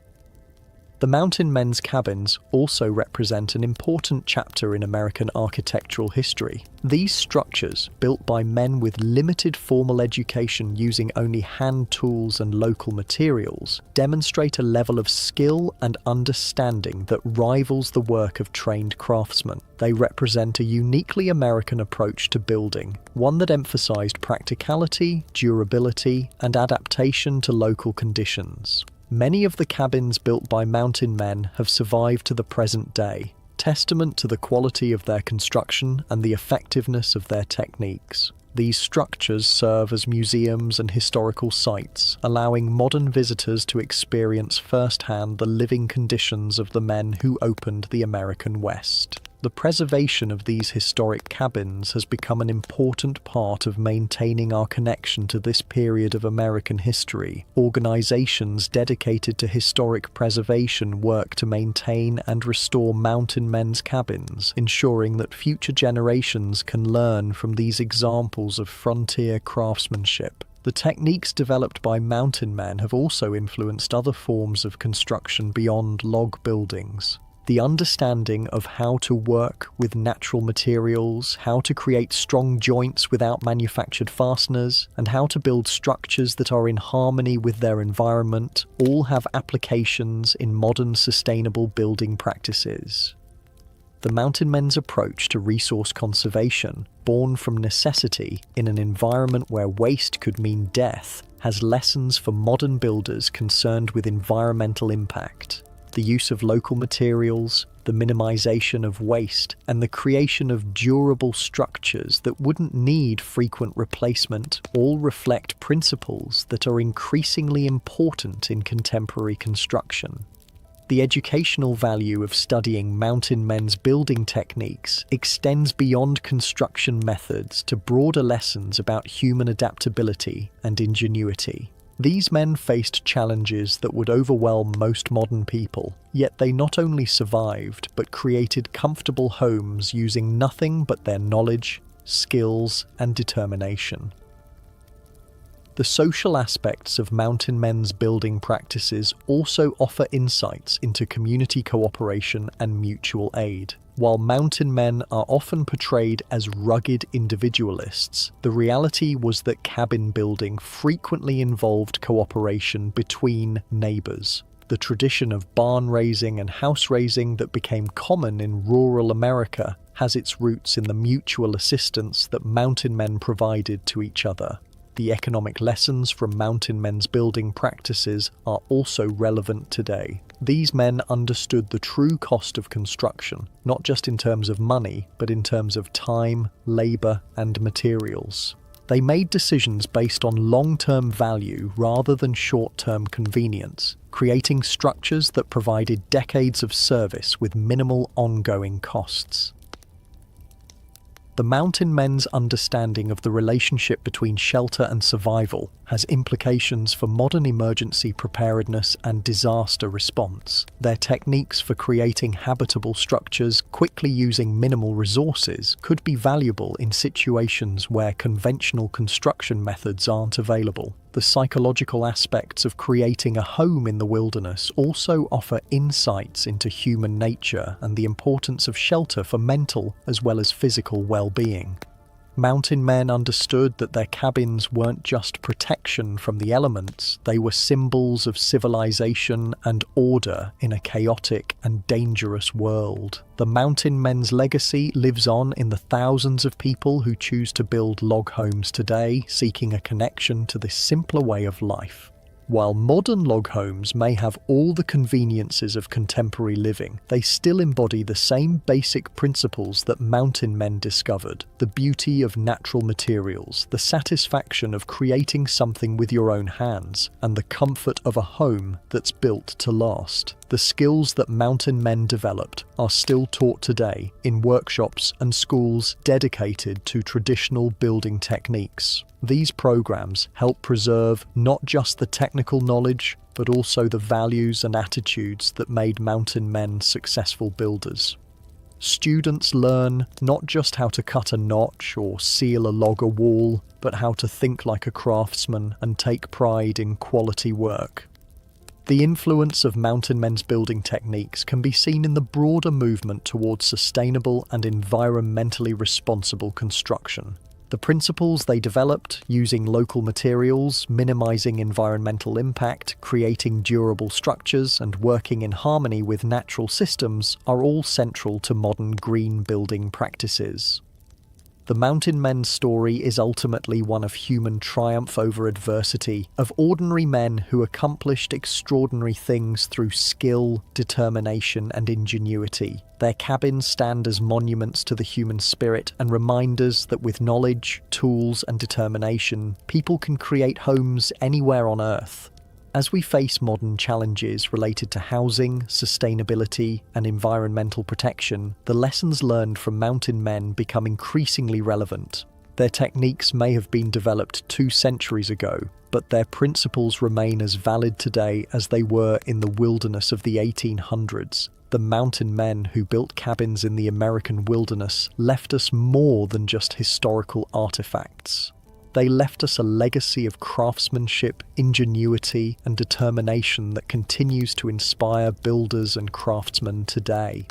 The mountain men's cabins also represent an important chapter in American architectural history. These structures, built by men with limited formal education using only hand tools and local materials, demonstrate a level of skill and understanding that rivals the work of trained craftsmen. They represent a uniquely American approach to building, one that emphasized practicality, durability, and adaptation to local conditions. Many of the cabins built by mountain men have survived to the present day, testament to the quality of their construction and the effectiveness of their techniques. These structures serve as museums and historical sites, allowing modern visitors to experience firsthand the living conditions of the men who opened the American West. The preservation of these historic cabins has become an important part of maintaining our connection to this period of American history. Organizations dedicated to historic preservation work to maintain and restore mountain men's cabins, ensuring that future generations can learn from these examples of frontier craftsmanship. The techniques developed by mountain men have also influenced other forms of construction beyond log buildings. The understanding of how to work with natural materials, how to create strong joints without manufactured fasteners, and how to build structures that are in harmony with their environment all have applications in modern sustainable building practices. The mountain men's approach to resource conservation, born from necessity in an environment where waste could mean death, has lessons for modern builders concerned with environmental impact. The use of local materials, the minimization of waste, and the creation of durable structures that wouldn't need frequent replacement all reflect principles that are increasingly important in contemporary construction. The educational value of studying mountain men's building techniques extends beyond construction methods to broader lessons about human adaptability and ingenuity. These men faced challenges that would overwhelm most modern people, yet they not only survived but created comfortable homes using nothing but their knowledge, skills, and determination. The social aspects of mountain men's building practices also offer insights into community cooperation and mutual aid. While mountain men are often portrayed as rugged individualists, the reality was that cabin building frequently involved cooperation between neighbors. The tradition of barn raising and house raising that became common in rural America has its roots in the mutual assistance that mountain men provided to each other. The economic lessons from mountain men's building practices are also relevant today. These men understood the true cost of construction, not just in terms of money, but in terms of time, labor, and materials. They made decisions based on long-term value rather than short-term convenience, creating structures that provided decades of service with minimal ongoing costs. The mountain men's understanding of the relationship between shelter and survival has implications for modern emergency preparedness and disaster response. Their techniques for creating habitable structures quickly using minimal resources could be valuable in situations where conventional construction methods aren't available. The psychological aspects of creating a home in the wilderness also offer insights into human nature and the importance of shelter for mental as well as physical well-being. Mountain men understood that their cabins weren't just protection from the elements, they were symbols of civilization and order in a chaotic and dangerous world. The mountain men's legacy lives on in the thousands of people who choose to build log homes today, seeking a connection to this simpler way of life. While modern log homes may have all the conveniences of contemporary living, they still embody the same basic principles that mountain men discovered: the beauty of natural materials, the satisfaction of creating something with your own hands, and the comfort of a home that's built to last. The skills that mountain men developed are still taught today in workshops and schools dedicated to traditional building techniques. These programs help preserve not just the technical knowledge, but also the values and attitudes that made mountain men successful builders. Students learn not just how to cut a notch or seal a log a wall, but how to think like a craftsman and take pride in quality work. The influence of mountain men's building techniques can be seen in the broader movement towards sustainable and environmentally responsible construction. The principles they developed, using local materials, minimizing environmental impact, creating durable structures, and working in harmony with natural systems, are all central to modern green building practices. The mountain men's story is ultimately one of human triumph over adversity, of ordinary men who accomplished extraordinary things through skill, determination, and ingenuity. Their cabins stand as monuments to the human spirit and reminders that with knowledge, tools, and determination, people can create homes anywhere on Earth. As we face modern challenges related to housing, sustainability, and environmental protection, the lessons learned from mountain men become increasingly relevant. Their techniques may have been developed 2 centuries ago, but their principles remain as valid today as they were in the wilderness of the 1800s. The mountain men who built cabins in the American wilderness left us more than just historical artifacts. They left us a legacy of craftsmanship, ingenuity, and determination that continues to inspire builders and craftsmen today.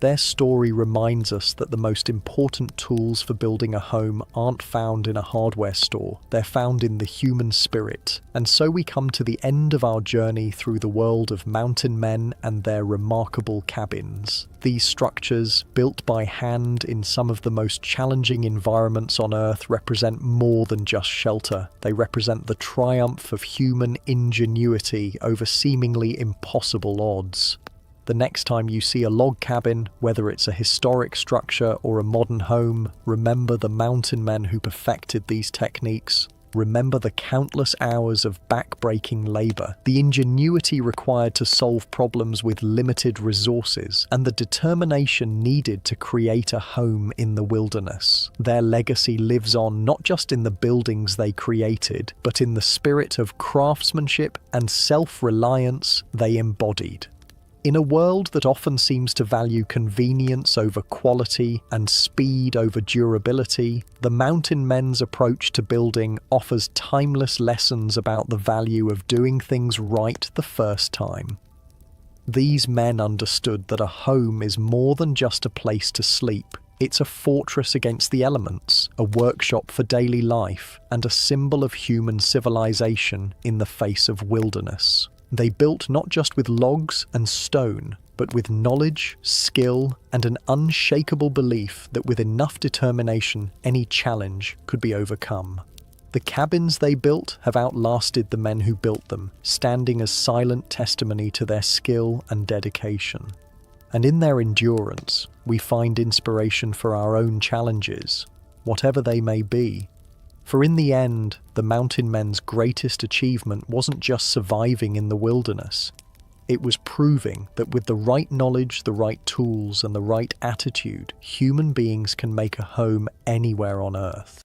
Their story reminds us that the most important tools for building a home aren't found in a hardware store, they're found in the human spirit. And so we come to the end of our journey through the world of mountain men and their remarkable cabins. These structures, built by hand in some of the most challenging environments on Earth, represent more than just shelter. They represent the triumph of human ingenuity over seemingly impossible odds. The next time you see a log cabin, whether it's a historic structure or a modern home, remember the mountain men who perfected these techniques. remember the countless hours of back-breaking labor, the ingenuity required to solve problems with limited resources, and the determination needed to create a home in the wilderness. Their legacy lives on not just in the buildings they created, but in the spirit of craftsmanship and self-reliance they embodied. In a world that often seems to value convenience over quality and speed over durability, the Mountain Men's approach to building offers timeless lessons about the value of doing things right the first time. These men understood that a home is more than just a place to sleep. It's a fortress against the elements, a workshop for daily life, and a symbol of human civilization in the face of wilderness. They built not just with logs and stone, but with knowledge, skill, and an unshakable belief that with enough determination, any challenge could be overcome. The cabins they built have outlasted the men who built them, standing as silent testimony to their skill and dedication. And in their endurance, we find inspiration for our own challenges, whatever they may be. For in the end, the Mountain Men's greatest achievement wasn't just surviving in the wilderness. It was proving that with the right knowledge, the right tools, and the right attitude, human beings can make a home anywhere on Earth.